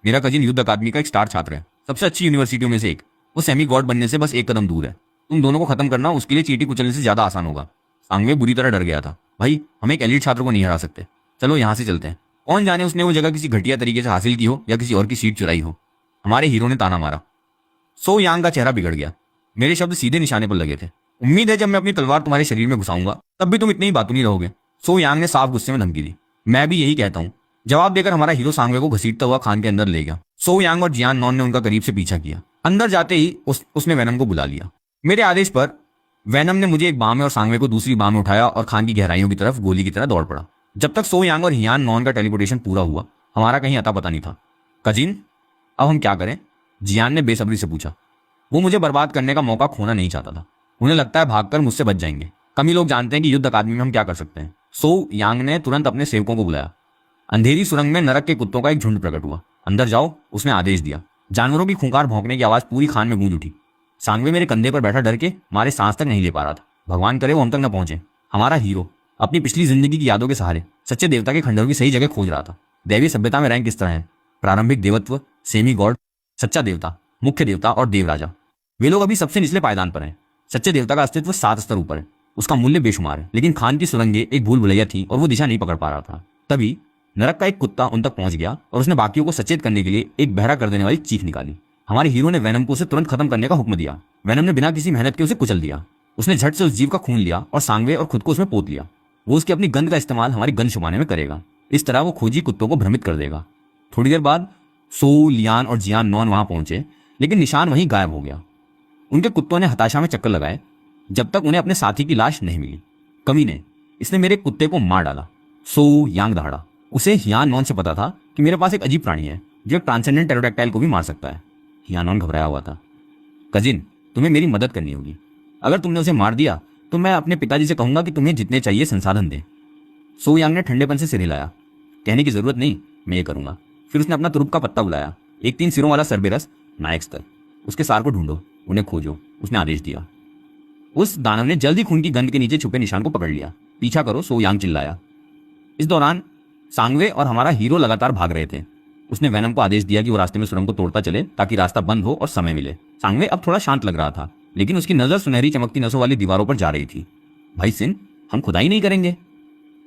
मेरा कजिन युद्ध अकादमी का एक स्टार छात्र है, सबसे अच्छी यूनिवर्सिटियों में से एक। वो सेमी गॉड बनने से बस एक कदम दूर है। तुम दोनों को खत्म करना उसके लिए चींटी कुचलने से ज्यादा आसान होगा। सांगवे बुरी तरह डर गया था। भाई, हम एक एलीट छात्र को नहीं हरा सकते। चलो यहाँ से चलते हैं। कौन जाने उसने वो जगह किसी घटिया तरीके से हासिल की हो या किसी और की सीट चुराई हो। हमारे हीरो ने ताना मारा। सो यांग का चेहरा बिगड़ गया। मेरे शब्द सीधे निशाने पर लगे थे। उम्मीद है जब मैं अपनी तलवार तुम्हारे शरीर में घुसाऊंगा तब भी तुम इतनी ही बातूनी रहोगे। सो यांग ने साफ गुस्से में धमकी दी। मैं भी यही कहता हूँ, जवाब देकर हमारा हीरो सांगवे को घसीटता हुआ खान के अंदर ले गया। सो यांग और जियान नॉन ने उनका करीब से पीछा किया। अंदर जाते ही उसने वेनम को बुला लिया। मेरे आदेश पर वेनम ने मुझे एक बाह में और सांगवे को दूसरी बाह में उठाया और खान की गहराइयों की तरफ गोली की तरह दौड़ पड़ा। जब तक सो यांग और हियान नॉन का टेलीपोर्टेशन पूरा हुआ हमारा कहीं अता पता नहीं था। कजिन, अब हम क्या करें? जियान ने बेसब्री से पूछा। वो मुझे बर्बाद करने का मौका खोना नहीं चाहता था। उन्हें लगता है भागकर मुझसे बच जाएंगे। कम ही लोग जानते हैं कि युद्ध अकादमी में हम क्या कर सकते हैं। सो यांग ने तुरंत अपने सेवकों को बुलाया। अंधेरी सुरंग में नरक के कुत्तों का एक झुंड प्रकट हुआ। अंदर जाओ, उसने आदेश दिया। जानवरों की खूंखार भौंकने की आवाज पूरी खान में गूंज उठी। सांगवे मेरे कंधे पर बैठा डर के मारे सांस तक नहीं ले पा रहा था। भगवान करे वो हम तक न पहुंचे। हमारा हीरो अपनी पिछली जिंदगी की यादों के सहारे सच्चे देवता के खंडहरों की सही जगह खोज रहा था। दैवीय सभ्यता में रैंक किस तरह है? प्रारंभिक देवत्व, सेमी गॉड, सच्चा देवता, मुख्य देवता और देवराजा। वे लोग अभी सबसे निचले पायदान पर हैं। सच्चे देवता का अस्तित्व 7 स्तर ऊपर है। उसका मूल्य बेशुमार है। लेकिन खान की सुरंगें एक भूल भुलैया थी और वो दिशा नहीं पकड़ पा रहा था। तभी नरक का एक कुत्ता उन तक पहुंच गया और उसने बाकियों को सचेत करने के लिए एक बहरा कर देने वाली चीख निकाली। हमारे हीरो ने वेनम को उसे तुरंत खत्म करने का हुक्म दिया। वेनम ने बिना किसी मेहनत के उसे कुचल दिया। उसने झट से उस जीव का खून लिया और सांगवे और खुद को उसमें पोत लिया। वो उसकी अपनी गंध का इस्तेमाल हमारी गंध छुपाने में करेगा। इस तरह वो खोजी कुत्तों को भ्रमित कर देगा। थोड़ी देर बाद सो, लियान और जियान नॉन वहां पहुंचे, लेकिन निशान वहीं गायब हो गया। उनके कुत्तों ने हताशा में चक्कर लगाए जब तक उन्हें अपने साथी की लाश नहीं मिली। कमीने, इसने मेरे कुत्ते को मार डाला। सो यांग दहाड़ा। उसे हियान नॉन से पता था कि मेरे पास एक अजीब प्राणी है जो एक ट्रांसेंडेंट टेरोडैक्टाइल को भी मार सकता है। हियान नॉन घबराया हुआ था। कजिन, तुम्हें मेरी मदद करनी होगी। अगर तुमने उसे मार दिया तो मैं अपने पिताजी से कहूंगा कि तुम्हें जितने चाहिए संसाधन दें। सो यांग ने ठंडेपन से सिर हिलाया। कहने की जरूरत नहीं, मैं ये करूंगा। फिर उसने अपना तुरुप का पत्ता बुलाया। एक 3 सिरों वाला सरबेरस, नायक स्तर। उसके सार को ढूंढो, उन्हें खोजो, उसने आदेश दिया। उस दानव ने जल्दी खून की गंध के नीचे छुपे निशान को पकड़ लिया। पीछा करो, सो यांग चिल्लाया। इस दौरान सांगवे और हमारा हीरो लगातार भाग रहे थे। उसने वेनम को आदेश दिया कि वो रास्ते में सुरंग को तोड़ता चले ताकि रास्ता बंद हो और समय मिले। सांगवे अब थोड़ा शांत लग रहा था, लेकिन उसकी नजर सुनहरी चमकती नसों वाली दीवारों पर जा रही थी। भाई सिन, हम खुदाई नहीं करेंगे।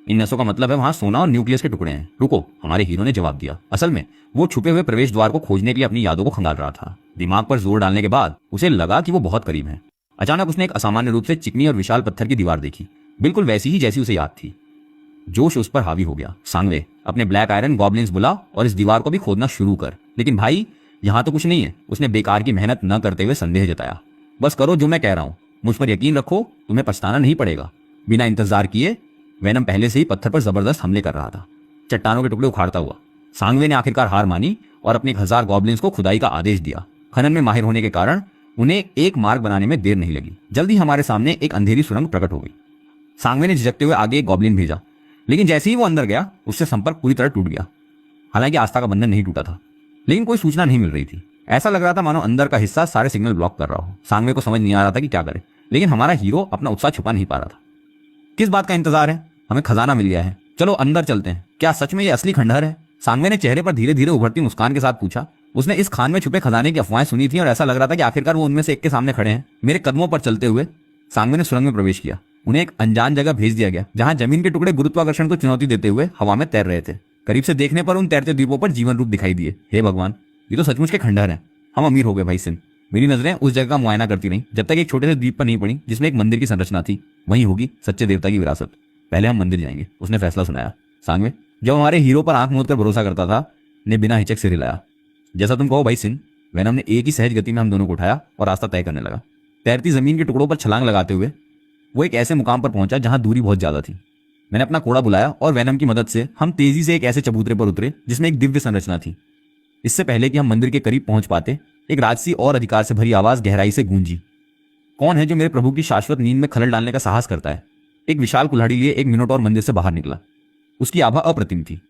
इन नसों का मतलब है वहां सोना और न्यूक्लियस के टुकड़े हैं। रुको, हमारे हीरो ने जवाब दिया। असल में वो छुपे हुए प्रवेश द्वार को खोजने के लिए अपनी यादों को खंगाल रहा था। दिमाग पर जोर डालने के बाद उसे लगा कि वो बहुत करीब है। अचानक उसने एक असामान्य रूप से चिकनी और विशाल पत्थर की दीवार देखी, बिल्कुल वैसी ही जैसी उसे याद थी। जोश उस पर हावी हो गया। सांगवे, अपने ब्लैक आयरन गॉब्लिन्स बुला और इस दीवार को भी खोदना शुरू कर। लेकिन भाई, यहाँ तो कुछ नहीं है, उसने बेकार की मेहनत न करते हुए संदेह जताया। बस करो जो मैं कह रहा हूँ, मुझ पर यकीन रखो, तुम्हें पछताना नहीं पड़ेगा। बिना इंतजार किए वेनम पहले से ही पत्थर पर जबरदस्त हमले कर रहा था, चट्टानों के टुकड़े उखाड़ता हुआ। सांगवे ने आखिरकार हार मानी और अपने 1000 गॉब्लिन्स को खुदाई का आदेश दिया। खनन में माहिर होने के कारण उन्हें एक मार्ग बनाने में देर नहीं लगी। जल्दी हमारे सामने एक अंधेरी सुरंग प्रकट हो गई। सांगवे ने झिझकते हुए आगे एक गॉब्लिन भेजा, लेकिन जैसे ही वो अंदर गया उससे संपर्क पूरी तरह टूट गया। हालांकि आस्था का बंधन नहीं टूटा था, लेकिन कोई सूचना नहीं मिल रही थी। ऐसा लग रहा था मानो अंदर का हिस्सा सारे सिग्नल ब्लॉक कर रहा हो। सांगवे को समझ नहीं आ रहा था कि क्या करे, लेकिन हमारा हीरो अपना उत्साह छुपा नहीं पा रहा था। किस बात का इंतजार है? हमें खजाना मिल गया है, चलो अंदर चलते हैं। क्या सच में ये असली खंडहर है? सांगवे ने चेहरे पर धीरे धीरे उभरती मुस्कान के साथ पूछा। उसने इस खान में छुपे खजाने की अफवाहें सुनी थी और ऐसा लग रहा था कि आखिरकार वो उनमें से एक के सामने खड़े हैं। मेरे कदमों पर चलते हुए सांगवे ने सुरंग में प्रवेश किया। उन्हें एक अनजान जगह भेज दिया गया जहां जमीन के टुकड़े गुरुत्वाकर्षण को चुनौती देते हुए हवा में तैर रहे थे। करीब से देखने पर उन तैरते द्वीपों पर जीवन रूप दिखाई दिए। हे भगवान, ये तो सचमुच के खंडहर है। हम अमीर हो गए भाई सिंह। मेरी नजरें उस जगह का मुआयना करती रहीं जब तक एक छोटे से द्वीप पर नहीं पड़ी जिसमें एक मंदिर की संरचना थी। वहीं होगी सच्चे देवता की विरासत। पहले हम मंदिर जाएंगे, उसने फैसला सुनाया। सांगवे, जब हमारे हीरो पर आंख मूंद कर भरोसा करता था, ने बिना हिचक सिर हिलाया। जैसा तुम कहो भाई सिंह। वेनम ने एक ही सहज गति में हम दोनों को उठाया और रास्ता तय करने लगा। तैरती जमीन के टुकड़ों पर छलांग लगाते हुए वो एक ऐसे मुकाम पर पहुंचा जहां दूरी बहुत ज्यादा थी। मैंने अपना कोड़ा बुलाया और वेनम की मदद से हम तेजी से एक ऐसे चबूतरे पर उतरे जिसमें एक दिव्य संरचना थी। इससे पहले कि हम मंदिर के करीब पहुंच पाते, एक राजसी और अधिकार से भरी आवाज गहराई से गूंजी। कौन है जो मेरे प्रभु की शाश्वत नींद में खलल डालने का साहस करता है? एक विशाल कुल्हाड़ी लिए एक मिनोटॉर मंदिर से बाहर निकला। उसकी आभा अप्रतिम थी।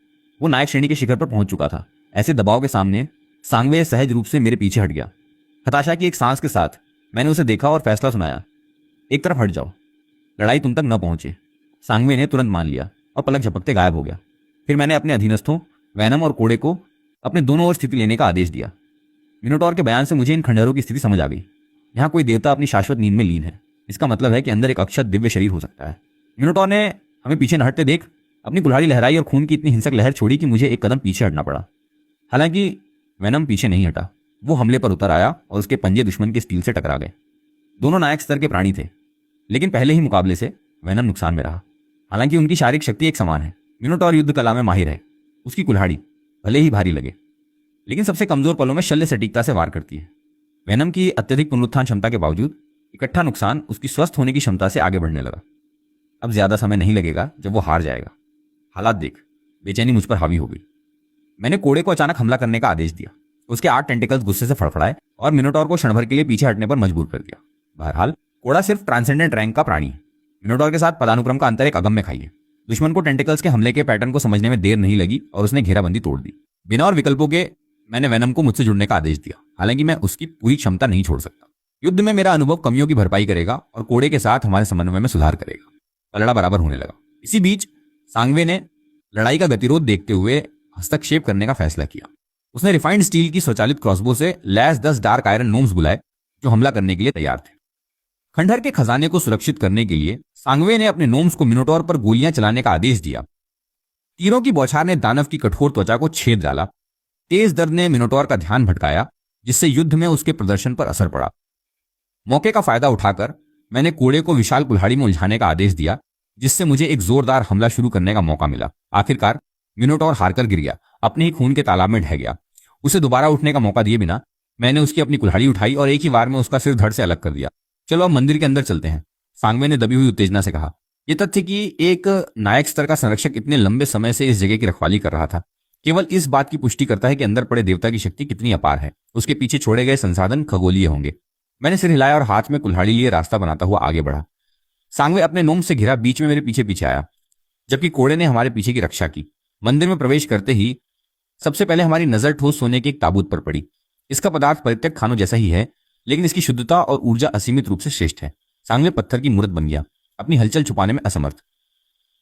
वो नायक श्रेणी के शिखर पर पहुंच चुका था। ऐसे दबाव के सामने सांगवे सहज रूप से मेरे पीछे हट गया। हताशा की एक सांस के साथ मैंने उसे देखा और फैसला सुनाया। एक तरफ हट जाओ, लड़ाई तुम तक न पहुंचे। सांगवे ने तुरंत मान लिया और पलक झपकते गायब हो गया। फिर मैंने अपने अधीनस्थों वैनम और कोड़े को अपने दोनों ओर स्थिति लेने का आदेश दिया। मिनोटॉर के बयान से मुझे इन खंडहरों की स्थिति समझ आ गई। यहाँ कोई देवता अपनी शाश्वत नींद में लीन है। इसका मतलब है कि अंदर एक अक्षत दिव्य शरीर हो सकता है। मिनोटॉर ने हमें पीछे न हटते देख अपनी कुल्हाड़ी लहराई और खून की इतनी हिंसक लहर छोड़ी कि मुझे एक कदम पीछे हटना पड़ा। हालांकि वैनम पीछे नहीं हटा। वो हमले पर उतर आया और उसके पंजे दुश्मन के स्टील से टकरा गए। दोनों नायक स्तर के प्राणी थे, लेकिन पहले ही मुकाबले से वैनम नुकसान में रहा। हालांकि उनकी शारीरिक शक्ति एक समान है। मिनोटॉर युद्ध कला में माहिर है। उसकी कुल्हाड़ी भले ही भारी लगे, लेकिन सबसे कमजोर पलों में शल्य सटीकता से वार करती है। वैनम की अत्यधिक पुनरुत्थान क्षमता के बावजूद इकट्ठा नुकसान उसकी स्वस्थ होने की क्षमता से आगे बढ़ने लगा। अब ज्यादा समय नहीं लगेगा जब वो हार जाएगा। हालात देख, बेचैनी मुझ पर हावी हो गई। मैंने कोड़े को अचानक हमला करने का आदेश दिया। उसके 8 टेंटिकल्स गुस्से से फड़फड़ाए और मिनोटॉर को क्षण भर के लिए पीछे हटने पर मजबूर कर दिया। बहरहाल कोड़ा सिर्फ ट्रांसेंडेंट रैंक का प्राणी है। मिनोटॉर के साथ पदानुक्रम का अंतर एक अगम्य खाई है। दुश्मन को टेंटिकल्स के हमले के पैटर्न को समझने में देर नहीं लगी और उसने घेराबंदी तोड़ दी। बिना और विकल्पों के मैंने वैनम को मुझसे जुड़ने का आदेश दिया। हालांकि मैं उसकी पूरी क्षमता नहीं छोड़ सकता। युद्ध में मेरा अनुभव कमियों की भरपाई करेगा और कोड़े के साथ हमारे समन्वय में सुधार करेगा। पलड़ा बराबर होने लगा। इसी बीच सांगवे ने लड़ाई का गतिरोध देखते हुए हस्तक्षेप करने का फैसला किया। उसने रिफाइंड स्टील की स्वचालित क्रॉसबो से लैस 10 डार्क आयरन नोम्स बुलाए जो हमला करने के लिए तैयार थे। खंडहर के खजाने को सुरक्षित करने के लिए सांगवे ने अपने नोम्स को मिनोटॉर पर गोलियां चलाने का आदेश दिया। तीरों की बौछार ने दानव की कठोर त्वचा को छेद डाला। तेज दर्द ने मिनोटॉर का ध्यान भटकाया, जिससे युद्ध में उसके प्रदर्शन पर असर पड़ा। मौके का फायदा उठाकर मैंने कोड़े को विशाल कुल्हाड़ी में उलझाने का आदेश दिया, जिससे मुझे एक जोरदार हमला शुरू करने का मौका मिला। आखिरकार मिनोटॉर हारकर गिर गया, अपने ही खून के तालाब में ढह गया। उसे दोबारा उठने का मौका दिए बिना मैंने उसकी अपनी कुल्हाड़ी उठाई और एक ही वार में उसका सिर धड़ से अलग कर दिया। चलो अब मंदिर के अंदर चलते हैं, सांगवे ने दबी हुई उत्तेजना से कहा। यह तथ्य कि एक नायक स्तर का संरक्षक इतने लंबे समय से इस जगह की रखवाली कर रहा था केवल इस बात की पुष्टि करता है कि अंदर पड़े देवता की शक्ति कितनी अपार है। उसके पीछे छोड़े गए संसाधन खगोलीय होंगे। मैंने सिर हिलाया और हाथ में कुल्हाड़ी लिए रास्ता बनाता हुआ आगे बढ़ा। सांगवे अपने नोम से घिरा बीच में मेरे पीछे पीछे आया, जबकि कोड़े ने हमारे पीछे की रक्षा की। मंदिर में प्रवेश करते ही सबसे पहले हमारी नजर ठोस सोने के एक ताबूत पर पड़ी। इसका पदार्थ परित्यक्त खानों जैसा ही है, लेकिन इसकी शुद्धता और ऊर्जा असीमित रूप से श्रेष्ठ है। सांगवे पत्थर की मूर्त बन गया, अपनी हलचल छुपाने में असमर्थ।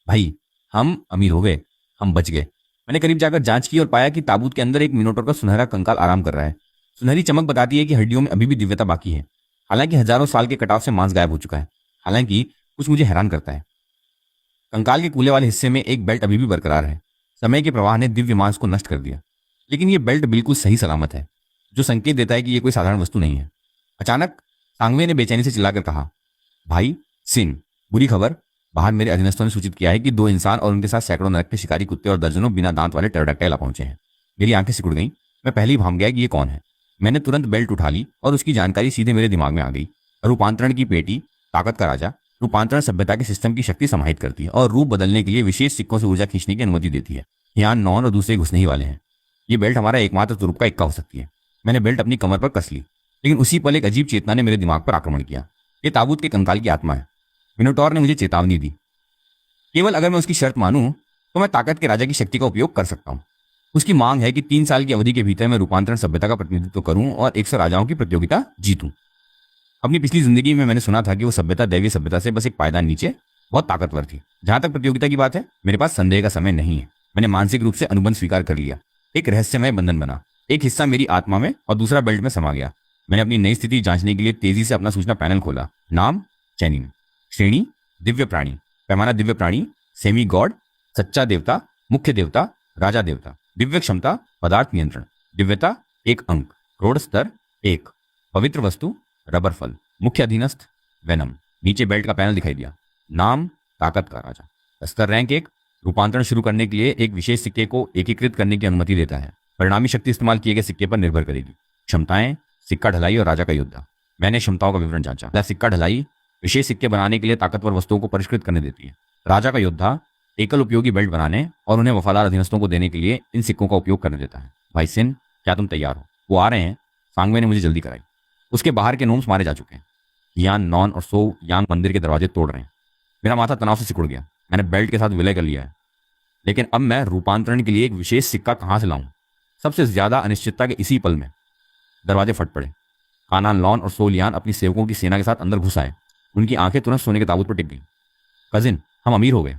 भाई, हम अमीर हो गए, हम बच गए। मैंने करीब जाकर जांच की और पाया कि ताबूत के अंदर एक मिनोटॉर का सुनहरा कंकाल आराम कर रहा है। सुनहरी चमक बताती है कि हड्डियों में अभी भी दिव्यता बाकी है। हालांकि हजारों साल के कटाव से मांस गायब हो चुका है। हालांकि कुछ मुझे हैरान करता है, कंकाल के कूले वाले हिस्से में एक बेल्ट अभी भी बरकरार है। समय के प्रवाह ने दिव्य मांस को नष्ट कर दिया, लेकिन यह बेल्ट बिल्कुल सही सलामत है, जो संकेत देता है कि यह कोई साधारण वस्तु नहीं है। अचानक सांगवे ने बेचैनी से चिल्लाकर कहा, भाई सिन, बुरी खबर। बाहर मेरे अधीनस्थों ने सूचित किया है कि 2 इंसान और उनके साथ सैकड़ों नरक के शिकारी कुत्ते और दर्जनों बिना दांत वाले टेरोडक्टाइल पहुंचे हैं। मेरी आंखें सिकुड़ गईं। मैं पहले ही भाम गया कि ये कौन है। मैंने तुरंत बेल्ट उठा ली और उसकी जानकारी सीधे मेरे दिमाग में आ गई। रूपांतरण की पेटी, ताकत का राजा। रूपांतरण सभ्यता के सिस्टम की शक्ति समाहित करती है और रूप बदलने के लिए विशेष सिक्कों से ऊर्जा खींचने की अनुमति देती है। यहाँ 9 और दूसरे घुसने ही वाले हैं। ये बेल्ट हमारा एकमात्र तुरुप का इक्का हो सकती है। मैंने बेल्ट अपनी कमर पर कस ली, लेकिन उसी पल एक अजीब चेतना ने मेरे दिमाग पर आक्रमण किया। ये ताबूत के कंकाल की आत्मा है। मिनोटॉर ने मुझे चेतावनी दी, केवल अगर मैं उसकी शर्त मानूं तो मैं ताकत के राजा की शक्ति का उपयोग कर सकता हूं। उसकी मांग है कि 3 साल की अवधि के भीतर मैं रूपांतरण सभ्यता का प्रतिनिधित्व करूं और 100 राजाओं की प्रतियोगिता जीतूं। अपनी पिछली जिंदगी में मैंने सुना था कि वो सभ्यता दैवीय सभ्यता से बस एक पायदान नीचे बहुत ताकतवर थी। जहां तक प्रतियोगिता की बात है, मेरे पास संदेह का समय नहीं है। मैंने मानसिक रूप से अनुबंध स्वीकार कर लिया। एक रहस्यमय बंधन बना। एक हिस्सा मेरी आत्मा में और दूसरा बेल्ट में समा गया। मैंने अपनी नई स्थिति जांचने के लिए तेजी से अपना सूचना पैनल खोला। नाम चैनिन, श्रेणी दिव्य प्राणी, पैमाना दिव्य प्राणी, सेमी गॉड, सच्चा देवता, मुख्य देवता, राजा देवता, दिव्य क्षमता, पदार्थ नियंत्रण, दिव्यता 1 अंक, क्रोड़ स्तर 1, पवित्र वस्तु रबर फल, मुख्य अधीनस्थ वेनम। नीचे बेल्ट का पैनल दिखाई दिया। नाम ताकत का राजा, स्तर रैंक 1, रूपांतरण शुरू करने के लिए एक विशेष सिक्के को एकीकृत करने की अनुमति देता है। परिणामी शक्ति इस्तेमाल किए गए सिक्के पर निर्भर करेगी। क्षमताएं, सिक्का ढलाई और राजा का योद्धा। मैंने क्षमताओं का विवरण जांचा। सिक्का ढलाई विशेष सिक्के बनाने के लिए ताकतवर वस्तुओं को परिष्कृत करने देती है। राजा का योद्धा एकल उपयोगी बेल्ट बनाने और उन्हें वफादार अधीनस्थों को देने के लिए इन सिक्कों का उपयोग करने देता है। भाई सिन, क्या तुम तैयार हो? वो आ रहे हैं। सांगवे ने मुझे जल्दी कराई। उसके बाहर के नोम्स मारे जा चुके हैं। यान, नॉन और सो यांग मंदिर के दरवाजे तोड़ रहे हैं। मेरा माथा तनाव से सिकुड़ गया। मैंने बेल्ट के साथ विलय कर लिया है, लेकिन अब मैं रूपांतरण के लिए एक विशेष सिक्का कहां से लाऊं? सबसे ज्यादा अनिश्चितता के इसी पल में दरवाजे फट पड़े। कानान, लॉन और सोलियान अपनी सेवकों की सेना के साथ अंदर घुस आए। उनकी आंखें तुरंत सोने के ताबूत पर टिक गईं। कजिन, हम अमीर हो गए,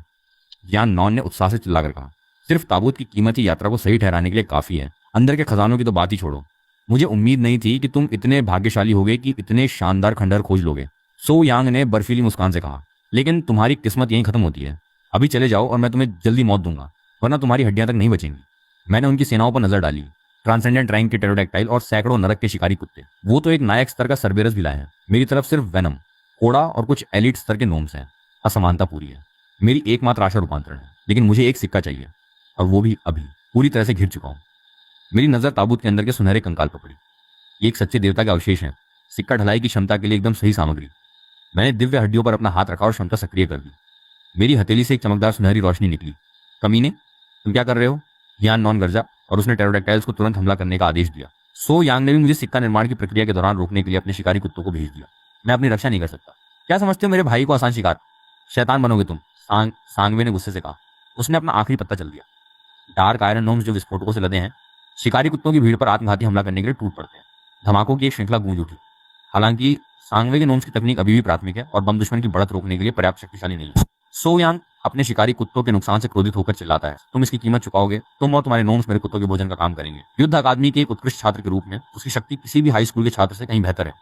जियान नॉन ने उत्साह से चिल्लाकर कहा। सिर्फ ताबूत की कीमत ही यात्रा को सही ठहराने के लिए काफी है, अंदर के खजानों की तो बात ही छोड़ो। मुझे उम्मीद नहीं थी कि तुम इतने भाग्यशाली होगे कि इतने शानदार खंडहर खोज लोगे, सो यांग ने बर्फीली मुस्कान से कहा। लेकिन तुम्हारी किस्मत यहीं खत्म होती है। अभी चले जाओ और मैं तुम्हें जल्दी मौत दूंगा, वरना तुम्हारी हड्डियां तक नहीं बचेंगी। मैंने उनकी सेनाओं पर नजर डाली, ट्रांसेंडेंट रैंक के टेरोडैक्टाइल और सैकड़ों नरक के शिकारी कुत्ते। वो तो एक नायक स्तर का सरबेरस भी लाए हैं। मेरी तरफ सिर्फ वेनम, कोड़ा और कुछ एलिट स्तर के नोम्स हैं। असमानता पूरी है। मेरी एकमात्र आशा रूपांतरण है, लेकिन मुझे एक सिक्का चाहिए, और वो भी अभी। पूरी तरह से घिर चुका हूं। मेरी नजर ताबूत के अंदर के सुनहरे कंकाल पर पड़ी। ये एक सच्चे देवता के अवशेष हैं, सिक्का ढलाई की क्षमता के लिए एकदम सही सामग्री। मैंने दिव्य हड्डियों पर अपना हाथ रखा और क्षमता सक्रिय कर दी। मेरी हथेली से एक चमकदार सुनहरी रोशनी निकली। कमीने, तुम क्या कर रहे हो? यान नॉन गरजा और उसने टेरोडैक्टाइल्स को तुरंत हमला करने का आदेश दिया। सो यांग ने भी मुझे सिक्का निर्माण की प्रक्रिया के दौरान रोकने के लिए अपने शिकारी कुत्तों को भेज दिया। मैं अपनी रक्षा नहीं कर सकता। क्या समझते हो मेरे भाई को आसान शिकार? शैतान बनोगे तुम, सांगवे ने गुस्से से कहा। उसने अपना आखिरी पत्ता चल दिया। डार्क आयरन नोम्स जो विस्फोटकों से लदे हैं, शिकारी कुत्तों की भीड़ पर आत्मघाती हमला करने के लिए टूट पड़ते हैं। धमाकों की एक श्रृंखला गूंज उठी। हालांकि सांगवे के नोम्स की तकनीक अभी भी प्राथमिक है और बम दुश्मन की बढ़त रोकने के लिए पर्याप्त शक्तिशाली नहीं है। सो यांग अपने शिकारी कुत्तों के नुकसान से क्रोधित होकर चिल्लाता है, तुम इसकी कीमत चुकाओगे। तुम और तुम्हारे नोम्स मेरे कुत्तों के भोजन का काम करेंगे। युद्ध अकादमी के एक उत्कृष्ट छात्र के रूप में उसकी शक्ति किसी भी हाई स्कूल के छात्र से कहीं बेहतर है।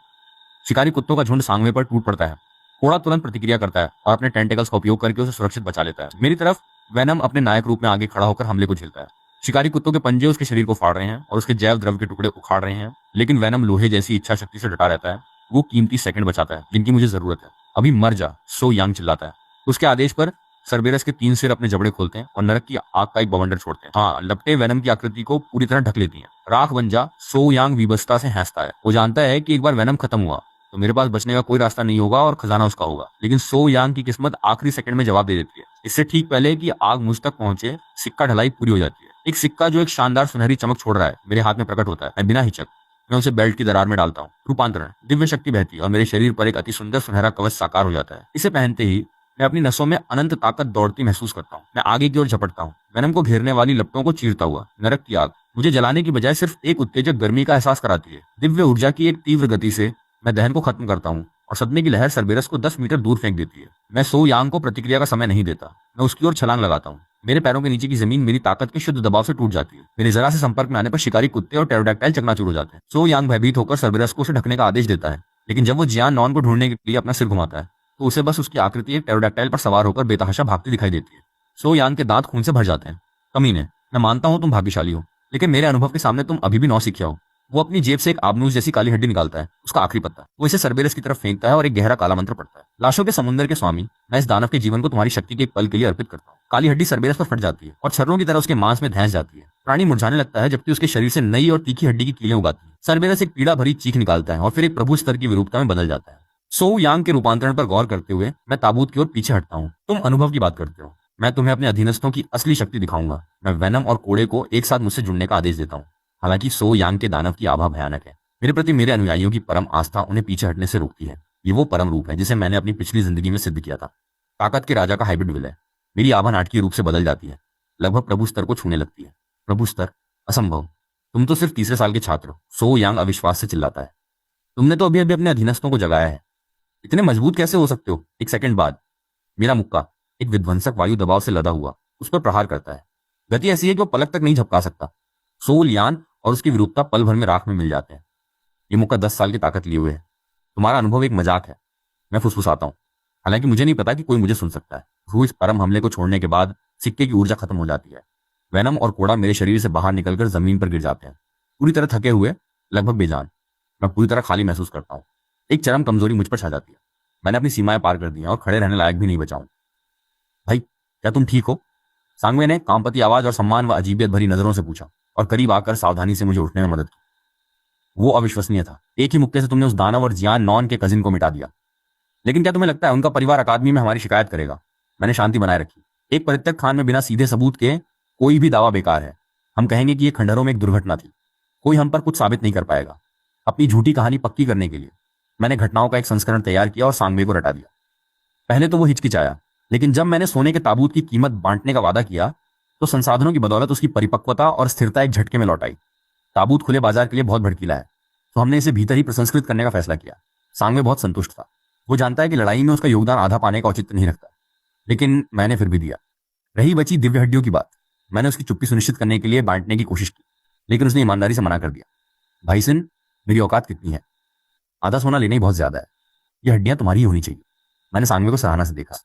शिकारी कुत्तों का झुंड सांगवे पर टूट पड़ता है। कोड़ा तुरंत प्रतिक्रिया करता है और अपने टेंटेकल्स का उपयोग करके उसे सुरक्षित बचा लेता है। मेरी तरफ वेनम अपने नायक रूप में आगे खड़ा होकर हमले को झेलता है। शिकारी कुत्तों के पंजे उसके शरीर को फाड़ रहे हैं और उसके जैव द्रव्य के टुकड़े उखाड़ रहे हैं, लेकिन वेनम लोहे जैसी इच्छा शक्ति से डटा रहता है। वो कीमती सेकंड बचाता है जिनकी मुझे जरूरत है। अभी मर जा, सो यांग चिल्लाता है। उसके आदेश पर सरबेरस के 3 सिर अपने जबड़े खोलते हैं और नरक की आग का एक बवंडर छोड़ते हैं। हाँ, लपटे वेनम की आकृति को पूरी तरह ढक लेती हैं। राख बन जा, सो यांग विवशता से हंसता है। वो जानता है कि एक बार वेनम खत्म हुआ तो मेरे पास बचने का कोई रास्ता नहीं होगा और खजाना उसका होगा। लेकिन सो यांग की किस्मत आखिरी सेकंड में जवाब दे देती है। इससे ठीक पहले कि आग मुझ तक पहुंचे, सिक्का ढलाई पूरी हो जाती है। एक सिक्का जो एक शानदार सुनहरी चमक छोड़ रहा है मेरे हाथ में प्रकट होता है। मैं बिना हिचक मैं उसे बेल्ट की दरार में डालता हूँ। रूपांतरण, दिव्य शक्ति बहती है और मेरे शरीर पर एक अति सुंदर सुनहरा कवच साकार हो जाता है। इसे पहनते ही मैं अपनी नसों में अनंत ताकत दौड़ती महसूस करता हूँ। मैं आगे की ओर झपटता हूँ, वेनम को घेरने वाली लपटों को चीरता हुआ। नरक की आग मुझे जलाने की बजाय सिर्फ एक उत्तेजक गर्मी का एहसास कराती है। दिव्य ऊर्जा की एक तीव्र गति से मैं दहन को खत्म करता हूँ और सदमे की लहर सरबेरस को 10 मीटर दूर फेंक देती है। मैं सो यांग को प्रतिक्रिया का समय नहीं देता। मैं उसकी ओर छलांग लगाता हूँ। मेरे पैरों के नीचे की जमीन मेरी ताकत के शुद्ध दबाव से टूट जाती है। मेरे जरा से संपर्क में आने पर शिकारी कुत्ते और टेरोडैक्टाइल चकनाचूर हो जाते हैं। सो यांग भयभीत होकर सरबेरस को उसे ढकने का आदेश देता है, लेकिन जब वो जियान नॉन को ढूंढने के लिए अपना सिर घुमाता है तो उसे बस उसकी आकृति एक टेरोडैक्टाइल पर सवार होकर बेतहाशा भागती दिखाई देती है। सो यांग के दांत खून से भर जाते हैं। कमीने, मैं मानता हूँ तुम भाग्यशाली हो, लेकिन मेरे अनुभव के सामने तुम अभी भी नौसिखिया हो। वो अपनी जेब से एक आबनूस जैसी काली हड्डी निकालता है, उसका आखिरी पत्ता। वो इसे सरबेरस की तरफ फेंकता है और एक गहरा काला मंत्र पड़ता है। लाशों के समुद्र के स्वामी, मैं इस दानव के जीवन को तुम्हारी शक्ति के एक पल के लिए अर्पित करता हूँ। काली हड्डी सरबेरस पर फट जाती है और छर्रों की तरह उसके मांस में धंस जाती है। प्राणी मुरझाने लगता है जबकि उसके शरीर से नई और तीखी हड्डी की कीलें उगाती है। सरबेरस एक पीड़ा भरी चीख निकालता है और फिर एक प्रभु स्तर की विरूपता में बदल जाता है। सो यांग के रूपांतरण पर गौर करते हुए मैं ताबूत की ओर पीछे हटता हूँ। तुम अनुभव की बात करते हो, मैं तुम्हें अपने अधीनस्थों की असली शक्ति दिखाऊंगा। मैं वेनम और कोड़े को एक साथ मुझसे जुड़ने का आदेश देता हूँ। हालांकि सो यांग के दानव की आभा भयानक है। मेरे प्रति मेरे अनुयायियों की परम आस्था उन्हें पीछे हटने से रोकती है। ये वो परम रूप है जिसे मैंने अपनी पिछली जिंदगी में सिद्ध किया था। ताकत के राजा का हाइब्रिड विलय। मेरी आभा नाटकीय रूप से बदल जाती है, लगभग प्रभु स्तर को छूने लगती है। प्रभु स्तर? असंभव, तुम तो सिर्फ तीसरे साल के छात्र हो, सो यांग अविश्वास से चिल्लाता है। तुमने तो अभी अभी अपने अधीनस्थों को जगाया है, इतने मजबूत कैसे हो सकते हो? एक सेकंड बाद मेरा मुक्का एक विध्वंसक वायु दबाव से लदा हुआ उस पर प्रहार करता है। गति ऐसी है कि वो पलक तक नहीं झपका सकता। सोल यान और उसकी विरूपता पल भर में राख में मिल जाते हैं। ये मुक्का 10 साल की ताकत लिए हुए है। तुम्हारा अनुभव एक मजाक है, मैं फुसफुसाता हूँ। हालांकि मुझे नहीं पता कि कोई मुझे सुन सकता है। वो इस परम हमले को छोड़ने के बाद सिक्के की ऊर्जा खत्म हो जाती है। वेनम और कोड़ा मेरे शरीर से बाहर निकलकर जमीन पर गिर जाते हैं, पूरी तरह थके हुए, लगभग बेजान। मैं पूरी तरह खाली महसूस करता हूँ। एक चरम कमजोरी मुझ पर छा जाती है। मैंने अपनी सीमाएं पार कर दी हैं और खड़े रहने लायक भी नहीं बचा हूं। भाई, क्या तुम ठीक हो? सांगवे ने कामपति आवाज और सम्मान व अजीबियत भरी नजरों से पूछा और करीब आकर सावधानी से मुझे उठने में मदद की। वो अविश्वसनीय था। एक ही मुक्के से तुमने उस दानव और जियान नॉन के कजिन को मिटा दिया, लेकिन क्या तुम्हें लगता है उनका परिवार अकादमी में हमारी शिकायत करेगा? मैंने शांति बनाए रखी। एक परित्यक्त खान में बिना सीधे सबूत के कोई भी दावा बेकार है। हम कहेंगे कि ये खंडहरों में एक दुर्घटना थी। कोई हम पर कुछ साबित नहीं कर पाएगा। अपनी झूठी कहानी पक्की करने के लिए मैंने घटनाओं का एक संस्करण तैयार किया और सांगवे को रटा दिया। पहले तो वो हिचकिचाया, लेकिन जब मैंने सोने के ताबूत की कीमत बांटने का वादा किया तो संसाधनों की बदौलत उसकी परिपक्वता और स्थिरता एक झटके में लौट आई। ताबूत खुले बाजार के लिए बहुत भड़कीला है, तो हमने इसे भीतर ही प्रसंस्कृत करने का फैसला किया। सांगवे बहुत संतुष्ट था। वो जानता है कि लड़ाई में उसका योगदान आधा पाने का औचित्य नहीं रखता, लेकिन मैंने फिर भी दिया। रही बची दिव्य हड्डियों की बात, मैंने उसकी चुप्पी सुनिश्चित करने के लिए बांटने की कोशिश की, लेकिन उसने ईमानदारी से मना कर दिया। भाई सिंह, मेरी औकात कितनी है? आधा सोना लेना ही बहुत ज्यादा है। ये हड्डियां तुम्हारी ही होनी चाहिए। मैंने सांगवे को सराहना से देखा।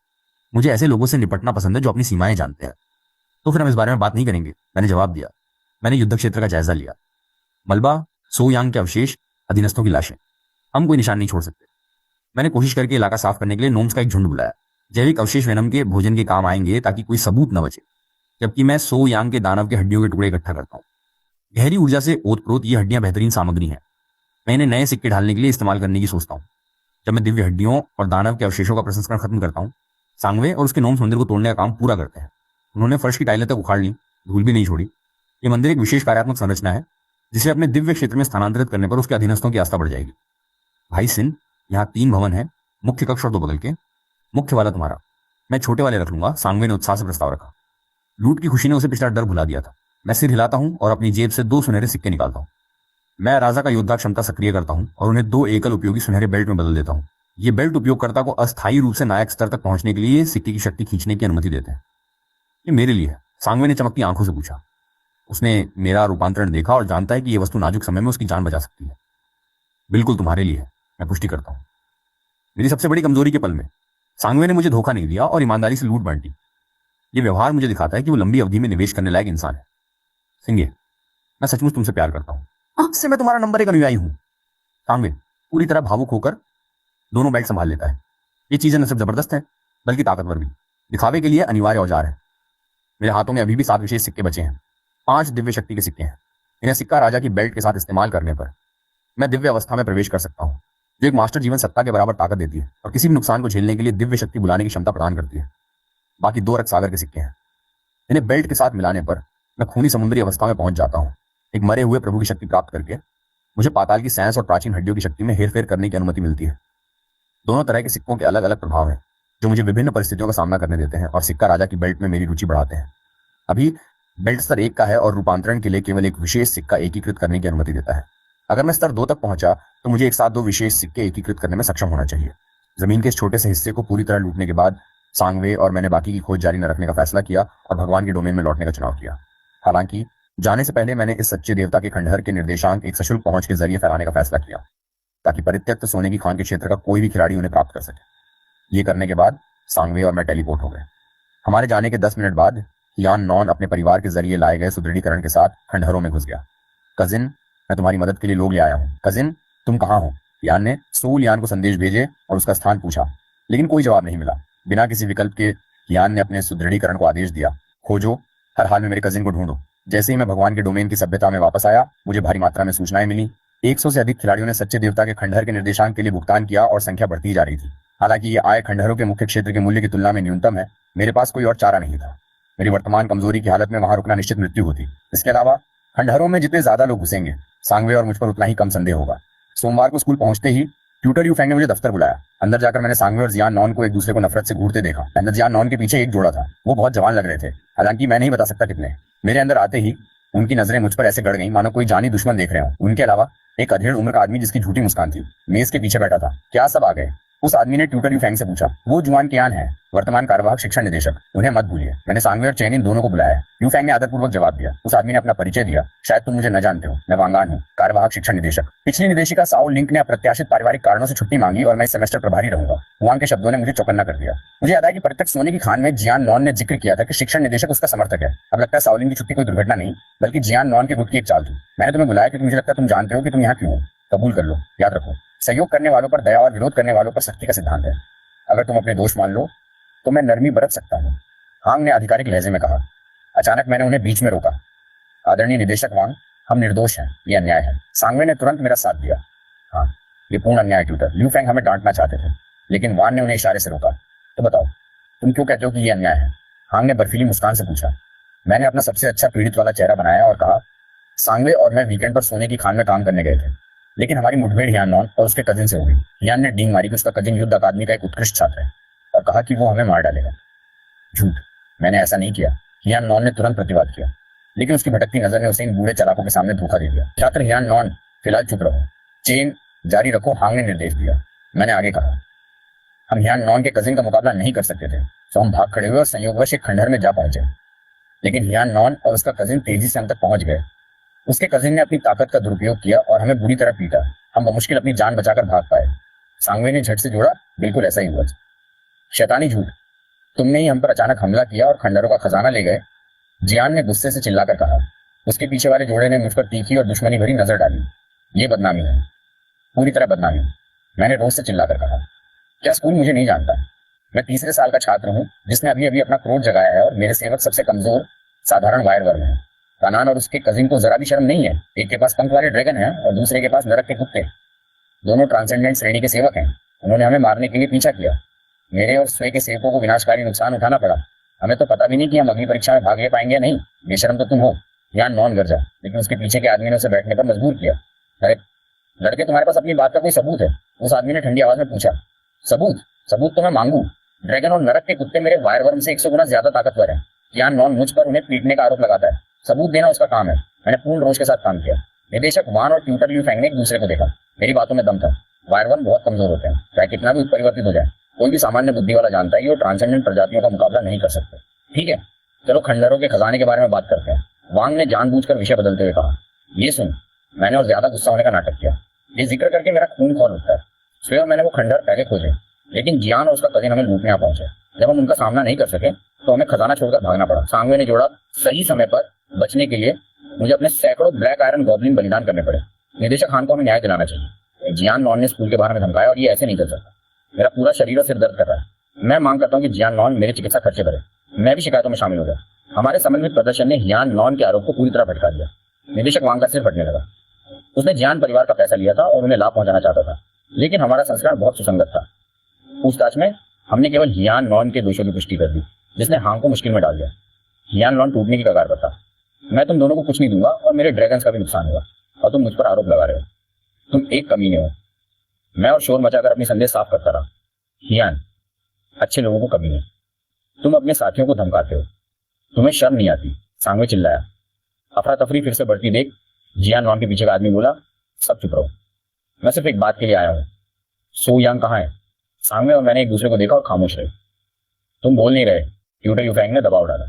मुझे ऐसे लोगों से निपटना पसंद है जो अपनी सीमाएं जानते हैं। तो फिर हम इस बारे में बात नहीं करेंगे, मैंने जवाब दिया। मैंने युद्ध क्षेत्र का जायजा लिया। मलबा, सो यांग के अवशेष, अधीनस्थों की लाशें, हम कोई निशान नहीं छोड़ सकते। मैंने कोशिश करके इलाका साफ करने के लिए नोम्स का एक झुंड बुलाया। जैविक अवशेष वेनम के भोजन के काम आएंगे ताकि कोई सबूत न बचे, जबकि मैं सो यांग के दानव के हड्डियों के टुकड़े इकट्ठा करता हूँ। गहरी ऊर्जा से ओतप्रोत ये हड्डियां बेहतरीन सामग्री हैं। मैं इन्हें नए सिक्के ढालने के लिए इस्तेमाल करने की सोचता हूँ। जब मैं दिव्य हड्डियों और दानव के अवशेषों का प्रसंस्करण खत्म करता हूँ, सांगवे और उसके नोम्स मंदिर को तोड़ने का काम पूरा करते हैं। उन्होंने फर्श की टाइलें तक उखाड़ ली, धूल भी नहीं छोड़ी। ये मंदिर एक विशेष कार्यात्मक संरचना है जिसे अपने दिव्य क्षेत्र में स्थानांतरित करने पर उसके अधीनस्थों की आस्था बढ़ जाएगी। भाई सिंह, यहाँ 3 भवन है, मुख्य कक्ष और 2 बगल के। मुख्य वाला तुम्हारा, मैं छोटे वाले रख लूंगा, सांगवे ने उत्साह से प्रस्ताव रखा। लूट की खुशी ने उसे पिछला डर भुला दिया था। मैं सिर हिलाता हूँ और अपनी जेब से 2 सुनहरे सिक्के निकालता हूँ। मैं राजा का योद्धा क्षमता सक्रिय करता हूँ और उन्हें 2 एकल उपयोगी सुनहरे बेल्ट में बदल देता हूँ। ये बेल्ट उपयोगकर्ता को अस्थायी रूप से नायक स्तर तक पहुंचने के लिए सिक्के की शक्ति खींचने की अनुमति देते हैं। ये मेरे लिए है, सांगवे ने चमकती आंखों से पूछा। उसने मेरा रूपांतरण देखा और जानता है कि यह वस्तु नाजुक समय में उसकी जान बचा सकती है। बिल्कुल तुम्हारे लिए है, मैं पुष्टि करता हूँ। मेरी सबसे बड़ी कमजोरी के पल में सांगवे ने मुझे धोखा नहीं दिया और ईमानदारी से लूट बांटी। ये व्यवहार मुझे दिखाता है कि वो लंबी अवधि में निवेश करने लायक इंसान है। सिंगे, मैं सचमुच तुमसे प्यार करता हूँ। आज से मैं तुम्हारा नंबर 1 अनुयायी हूँ। सांगवे पूरी तरह भावुक होकर दोनों बेल्ट संभाल लेता है। ये चीजें न सिर्फ जबरदस्त है बल्कि ताकतवर भी। दिखावे के लिए अनिवार्य औजार है। मेरे हाथों में अभी भी 7 विशेष सिक्के बचे हैं। 5 दिव्य शक्ति के सिक्के हैं। इन्हें सिक्का राजा की बेल्ट के साथ इस्तेमाल करने पर मैं दिव्य अवस्था में प्रवेश कर सकता हूँ, जो एक मास्टर जीवन सत्ता के बराबर ताकत देती है और किसी भी नुकसान को झेलने के लिए दिव्य शक्ति बुलाने की क्षमता प्रदान करती है। बाकी 2 रक्त सागर के सिक्के हैं। इन्हें बेल्ट के साथ मिलाने पर मैं खूनी समुद्री अवस्था में पहुंच जाता हूँ। एक मरे हुए प्रभु की शक्ति प्राप्त करके मुझे पाताल की साइंस और प्राचीन हड्डियों की शक्ति में हेरफेर करने की अनुमति मिलती है। दोनों तरह के सिक्कों के अलग अलग प्रभाव हैं जो मुझे विभिन्न परिस्थितियों का सामना करने देते हैं और सिक्का राजा की बेल्ट में मेरी रुचि बढ़ाते हैं। अभी बेल्ट स्तर 1 का है और रूपांतरण के लिए केवल एक विशेष सिक्का एकीकृत करने की अनुमति देता है। अगर मैं स्तर 2 तक पहुंचा तो मुझे एक साथ 2 विशेष सिक्के एकीकृत करने में सक्षम होना चाहिए। जमीन के इस छोटे से हिस्से को पूरी तरह लूटने के बाद सांगवे और मैंने बाकी की खोज जारी न रखने का फैसला किया और भगवान के डोमेन में लौटने का चुनाव किया। हालांकि जाने से पहले मैंने इस सच्चे देवता के खंडहर के निर्देशांक एक सशुल्क पहुंच के जरिए फैलाने का फैसला किया ताकि परित्यक्त सोने की खान के क्षेत्र का कोई भी खिलाड़ी उन्हें प्राप्त कर सके। ये करने के बाद सांगवे और मैं टेलीपोर्ट हो गए। हमारे जाने के 10 मिनट बाद यान नॉन अपने परिवार के जरिए लाए गए सुदृढ़ीकरण के साथ खंडहरों में घुस गया। कजिन, मैं तुम्हारी मदद के लिए लोग ले आया हूँ। कजिन, तुम कहाँ हो? यान ने सोल यान को संदेश भेजे और उसका स्थान पूछा, लेकिन कोई जवाब नहीं मिला। बिना किसी विकल्प के यान ने अपने सुदृढ़ीकरण को आदेश दिया, खोजो, हर हाल में मेरे कजिन को ढूंढो। जैसे ही मैं भगवान के डोमेन की सभ्यता में वापस आया, मुझे भारी मात्रा में सूचनाएं मिली। 100 से अधिक खिलाड़ियों ने सच्चे देवता के खंडहर के निर्देशांक के लिए भुगतान किया और संख्या बढ़ती जा रही थी। हालांकि ये आय खंडहरों के मुख्य क्षेत्र के मूल्य की तुलना में न्यूनतम है। मेरे पास कोई और चारा नहीं था। मेरी वर्तमान कमजोरी की हालत में वहां रुकना निश्चित मृत्यु होती। इसके अलावा खंडहरों में जितने ज्यादा लोग घुसेंगे, सांगवे और मुझ पर उतना ही कम संदेह होगा। सोमवार को स्कूल पहुंचते ही ट्यूटर यूफेंग ने मुझे दफ्तर बुलाया। अंदर जाकर मैंने सांगवे और जियान नॉन को एक दूसरे को नफरत से घूरते देखा। अंदर जियान नॉन के पीछे एक जोड़ा था। वो बहुत जवान लग रहे थे, हालांकि मैं नहीं बता सकता कितने। मेरे अंदर आते ही उनकी नजरें मुझ पर ऐसे गड़ गईं मानो कोई जानी दुश्मन देख रहे हो। उनके अलावा एक अधेड़ उम्र का आदमी जिसकी झूठी मुस्कान थी मेज के पीछे बैठा था। क्या सब आ गए? उस आदमी ने ट्यूटर यूफेंग से पूछा। वो जुआन कियान है, वर्तमान कार्यवाहक शिक्षा निदेशक। उन्हें मत भूलिए। मैंने सांगवे और चैन इन दोनों को बुलाया। यूफेंग ने आदरपूर्वक जवाब दिया। उस आदमी ने अपना परिचय दिया। शायद तुम मुझे न जानते हो, मैं वांगान हूँ, कार्यवाहक शिक्षा निदेशक। पिछली निदेशिका साओ लिंक ने अप्रत्याशित पारिवारिक कारणों से छुट्टी मांगी और मैं इस सेमेस्टर प्रभारी रहूंगा। वांग के शब्दों ने मुझे चौकन्ना कर दिया। मुझे याद है कि प्रत्यक्ष सोने की खान में जियान नॉन ने जिक्र किया था कि शिक्षण निदेशक उसका समर्थक है। अब लगता है साओ लिंक की छुट्टी कोई दुर्घटना नहीं बल्कि जियान नॉन के गुट की एक चाल थी। मैंने तुम्हें बुलाया क्योंकि मुझे लगता है तुम जानते हो कि तुम यहाँ क्यों हो। कबूल कर लो। याद रखो, सहयोग करने वालों पर दया और विरोध करने वालों पर सख्ती का सिद्धांत है। अगर तुम अपने दोष मान लो तो मैं नरमी बरत सकता हूँ, हांग ने आधिकारिक लहजे में कहा। अचानक मैंने उन्हें बीच में रोका। आदरणीय निदेशक वांग, हम निर्दोष हैं, ये अन्याय है। सांगवे ने तुरंत मेरा साथ दिया। हाँ, ये पूर्ण अन्याय ट्यूटर। ल्यू फेंग हमें डांटना चाहते थे, लेकिन वान ने उन्हें इशारे से रोका। तो बताओ, तुम क्यों कहते हो कि ये अन्याय है? हांग ने बर्फीली मुस्कान से पूछा। मैंने अपना सबसे अच्छा पीड़ित वाला चेहरा बनाया और कहा, सांगवे और मैं वीकेंड पर सोने की खान में काम करने गए थे, लेकिन हमारी मुठभेड़ हियान नॉन और उसके कजिन से हो गई। हियान ने डींग मारी कि उसका कजिन युद्ध अकादमी का एक उत्कृष्ट छात्र है और कहा कि वो हमें मार डालेगा। झूठ, मैंने ऐसा नहीं किया। हियान नॉन ने तुरंत प्रतिवाद किया, लेकिन उसकी भटकती नजर ने उसे इन बूढ़े चालाकों के सामने धोखा दे दिया। छात्र हियान नॉन, फिलहाल चुप रहो। चेन जारी रखो, हांग ने निर्देश दिया। मैंने आगे कहा, हम हियान नॉन के कजिन का मुकाबला नहीं कर सकते थे, तो हम भाग खड़े हुए और संयोगवश एक खंडहर में जा पहुंचे। लेकिन हियान नॉन और उसका कजिन तेजी से हम तक पहुंच गए। उसके कजिन ने अपनी ताकत का दुरुपयोग किया और हमें बुरी तरह पीटा। हम बमुश्किल अपनी जान बचाकर भाग पाए। सांगवे ने झट से जोड़ा, बिल्कुल ऐसा ही हुआ। शैतानी झूठ, तुमने ही हम पर अचानक हमला किया और खंडहरों का खजाना ले गए, जियान ने गुस्से से चिल्लाकर कहा। उसके पीछे वाले जोड़े ने मुझ पर तीखी और दुश्मनी भरी नजर डाली। ये बदनामी है, पूरी तरह बदनामी। मैंने रोज से चिल्लाकर कहा। क्या स्कूल मुझे नहीं जानता? मैं तीसरे साल का छात्र हूँ जिसने अभी अभी अपना क्रोध जगाया है और मेरे सेवक सबसे कमजोर साधारण वायर वर्ग है। कानान और उसके कजिन को जरा भी शर्म नहीं है। एक के पास पंख वाले ड्रैगन है और दूसरे के पास नरक के कुत्ते। दोनों ट्रांसेंडेंट श्रेणी के सेवक हैं। उन्होंने हमें मारने के लिए पीछा किया। मेरे और स्वयं के सेवकों को विनाशकारी नुकसान उठाना पड़ा। हमें तो पता भी नहीं कि हम अगली परीक्षा में भाग ले पाएंगे या नहीं। बेशर्म तो तुम हो। यहाँ नॉन गरजा, लेकिन उसके पीछे के आदमी ने उसे बैठने पर मजबूर किया। अरे लड़के, तुम्हारे पास अपनी बात का कोई सबूत है? उस आदमी ने ठंडी आवाज में पूछा। सबूत? सबूत तो मैं मांगू। ड्रैगन और नरक के कुत्ते मेरे वायर वर्म से 100 गुना ज्यादा ताकतवर है। यहाँ नॉन मुझ पर उन्हें पीटने का आरोप लगाता है। सबूत देना उसका काम है। मैंने पूर्ण रोष के साथ काम किया। निदेशक वान और ट्यूटर ल्यू फैंग ने एक दूसरे को देखा। मेरी बातों में दम था। वायर वर्म बहुत कमजोर होते हैं, चाहे कितना भी उत्परिवर्तित हो जाए। कोई भी सामान्य बुद्धि वाला जानता है कि वो ट्रांसेंडेंट प्रजातियों का मुकाबला नहीं कर सकते। ठीक है, चलो खंडहरों के खजाने के बारे में बात करते हैं। वांग ने जानबूझकर विषय बदलते हुए कहा। ये सुन, मैंने और ज्यादा गुस्सा होने का नाटक किया। ये जिक्र करके मेरा खून खौल उठता है। स्वयं मैंने वो खंडहर पहले खोजे, लेकिन जियान और उसका कजिन हमें लूटने आ पहुंचे। जब हम उनका सामना नहीं कर सके तो हमें खजाना छोड़कर भागना पड़ा। सांगवे ने जोड़ा, सही समय पर बचने के लिए मुझे अपने सैकड़ों ब्लैक आयरन गॉब्लिन बलिदान करने पड़े। निदेशक खान को हमें न्याय दिलाना चाहिए। जियान नॉन ने स्कूल के बारे में धमकाया और ये ऐसे नहीं चल सकता। मेरा पूरा शरीर और सिर दर्द कर रहा है। मैं मांग करता हूँ कि जियान नॉन मेरे चिकित्सा खर्चे भरे। मैं भी शिकायतों में शामिल हो गया। हमारे समन्वित प्रदर्शन ने हियान नॉन के आरोप को पूरी तरह भटका दिया। निदेशक वांग का सिर फटने लगा। उसने जियान परिवार का पैसा लिया था और उन्हें लाभ पहुंचाना चाहता था, लेकिन हमारा संस्करण बहुत सुसंगत था। पूछताछ में हमने केवल हियान नॉन के दोषों की पुष्टि कर दी, जिसने हांग को मुश्किल में डाल दिया। हियान नॉन टूटने की कगार पर था। मैं तुम दोनों को कुछ नहीं दूंगा और मेरे ड्रैगन्स का भी नुकसान होगा, और तुम मुझ पर आरोप लगा रहे हो। तुम एक कमीने हो। मैं और शोर मचाकर अपनी संदेश साफ करता रहा। हियान, अच्छे लोगों को कमीने। तुम अपने साथियों को धमकाते हो। तुम्हें शर्म नहीं आती? सांगवे चिल्लाया। अफरा तफरी फिर से बढ़ती देख जियान नॉन के पीछे का आदमी बोला, सब चुप रहो, मैं सिर्फ एक बात के लिए आया हूँ। सो यांग कहाँ है? सांगवे और मैंने एक दूसरे को देखा और खामोश रहे। तुम बोल नहीं रहे, ट्यूटर यूफैंग ने दबाव डाला।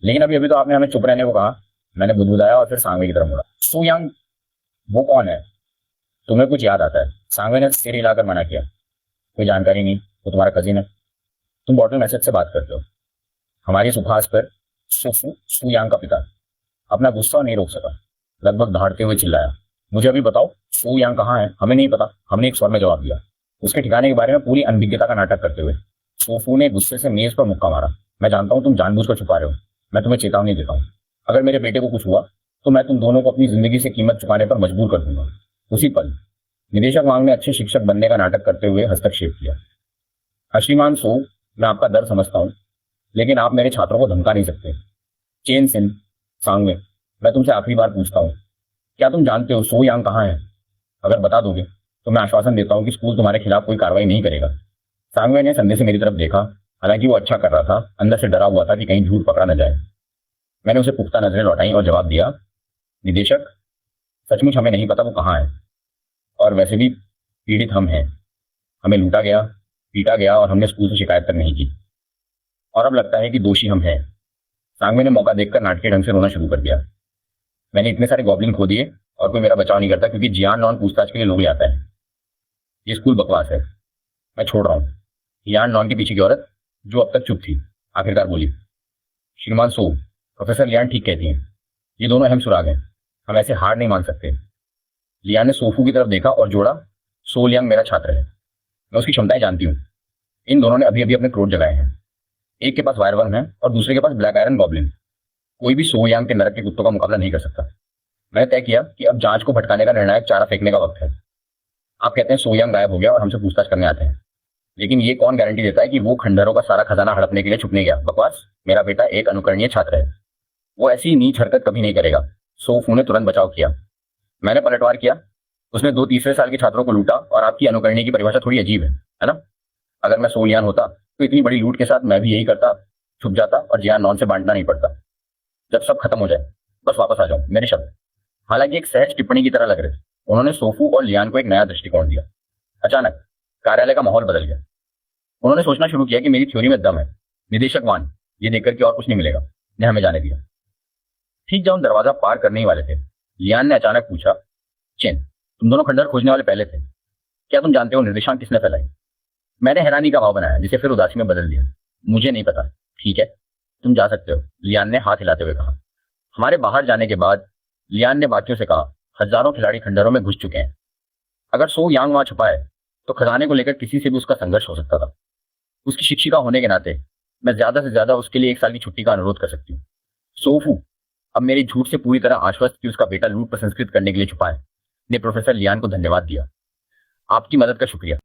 लेकिन अभी तो आपने हमें चुप रहने को कहा। मैंने बुदबुदाया और फिर सांगवे की तरफ मुड़ा। सो यांग वो कौन है? तुम्हें कुछ याद आता है? सांगवे ने सिर हिलाकर मना किया। कोई जानकारी नहीं, वो तुम्हारा कजिन है। तुम बॉटल मैसेज से बात करते हो। हमारी इस उपहास पर सू यांग का पिता अपना गुस्सा नहीं रोक सका, लगभग दहाड़ते हुए चिल्लाया, मुझे अभी बताओ, सू यांग कहाँ है? हमें नहीं पता, हमने एक स्वर में जवाब दिया, उसके ठिकाने के बारे में पूरी अनभिज्ञता का नाटक करते हुए। सोफू ने गुस्से से मेज पर मुक्का मारा। मैं जानता हूं तुम जानबूझकर छुपा रहे हो। मैं तुम्हें चेतावनी देता हूं, अगर मेरे बेटे को कुछ हुआ तो मैं तुम दोनों को अपनी जिंदगी से कीमत चुकाने पर मजबूर कर दूंगा। उसी पल निदेशक वांग ने अच्छे शिक्षक बनने का नाटक करते हुए हस्तक्षेप किया। श्रीमान सो, मैं आपका दर्द समझता हूं, लेकिन आप मेरे छात्रों को धमका नहीं सकते। चेन सिन, सांगवे, मैं तुमसे आखिरी बार पूछता हूँ, क्या तुम जानते हो सो यांग कहाँ है? अगर बता दोगे तो मैं आश्वासन देता हूँ कि स्कूल तुम्हारे खिलाफ कोई कार्रवाई नहीं करेगा। सांगवे ने संदेह से मेरी तरफ देखा, हालांकि वो अच्छा कर रहा था, अंदर से डरा हुआ था कि कहीं झूठ पकड़ा न जाए। मैंने उसे पुख्ता नजरें लौटाई और जवाब दिया, निदेशक, सचमुच हमें नहीं पता वो कहाँ है, और वैसे भी पीड़ित हम हैं। हमें लूटा गया, पीटा गया और हमने स्कूल से शिकायत तक नहीं की, और अब लगता है कि दोषी हम हैं। सांगवे ने मौका देखकर नाटकीय ढंग से रोना शुरू कर दिया। मैंने इतने सारे गॉब्लिन खो दिए और कोई मेरा बचाव नहीं करता, क्योंकि जियान नॉन पूछताछ के लिए लोग ले आता है। ये स्कूल बकवास है, मैं छोड़ रहा हूँ। जियान नॉन के पीछे की औरत, जो अब तक चुप थी, आखिरकार बोली, श्रीमान सो, प्रोफेसर लियान ठीक कहती हैं, ये दोनों अहम सुराग हैं, हम ऐसे हार नहीं मान सकते। लियान ने सोफू की तरफ देखा और जोड़ा, सो लियांग मेरा छात्र है, मैं उसकी क्षमताएं जानती हूँ। इन दोनों ने अभी अभी अपने क्रोध जगाए हैं। एक के पास वायर वर्म है और दूसरे के पास ब्लैक आयरन गॉब्लिन। कोई भी सो यांग के नरक के कुत्तों का मुकाबला नहीं कर सकता। मैंने तय किया कि अब जांच को भटकाने का निर्णायक चारा फेंकने का वक्त है। आप कहते हैं सो यांग गायब हो गया और हमसे पूछताछ करने आते हैं, लेकिन ये कौन गारंटी देता है कि वो खंडहरों का सारा खजाना हड़पने के लिए छुपने गया? बकवास। मेरा बेटा एक अनुकरणीय छात्र है, वो ऐसी नीच हरकत कभी नहीं करेगा। सोफू ने तुरंत बचाव किया। मैंने पलटवार किया, उसने 2 तीसरे साल के छात्रों को लूटा, और आपकी अनुकरणीय की परिभाषा थोड़ी अजीब है ना? अगर मैं सो लियान होता तो इतनी बड़ी लूट के साथ मैं भी यही करता, छुप जाता और जियान नॉन से बांटना नहीं पड़ता। जब सब खत्म हो जाए बस वापस आ जाऊं, मेरे शब्द। हालांकि एक सहज टिप्पणी की तरह लग रहे थे। उन्होंने सोफू और लियान को एक नया दृष्टिकोण दिया। अचानक कार्यालय का माहौल बदल गया। उन्होंने सोचना शुरू किया कि मेरी थ्योरी में दम है। निदेशक वान, ये देखकर कि और कुछ नहीं मिलेगा, ने हमें जाने दिया। ठीक जब हम दरवाजा पार करने ही वाले थे, लियान ने अचानक पूछा, चेन, तुम दोनों खंडहर खोजने वाले पहले थे, क्या तुम जानते हो निर्देशांक किसने फैलाई? मैंने हैरानी का भाव बनाया, जिसे फिर उदासी में बदल दिया। मुझे नहीं पता। ठीक है, तुम जा सकते हो, लियान ने हाथ हिलाते हुए कहा। हमारे बाहर जाने के बाद लियान ने बाकियों से कहा, हजारों खिलाड़ी खंडहरों में घुस चुके हैं। अगर सो यांग वहां छुपा है तो खजाने को लेकर किसी से भी उसका संघर्ष हो सकता था। उसकी शिक्षिका होने के नाते मैं ज्यादा से ज्यादा उसके लिए 1 साल की छुट्टी का अनुरोध कर सकती हूँ। सोफू अब मेरे झूठ से पूरी तरह आश्वस्त कि उसका बेटा लूट प्रसंस्कृत करने के लिए छुपा है, ने प्रोफेसर लियान को धन्यवाद दिया। आपकी मदद का शुक्रिया।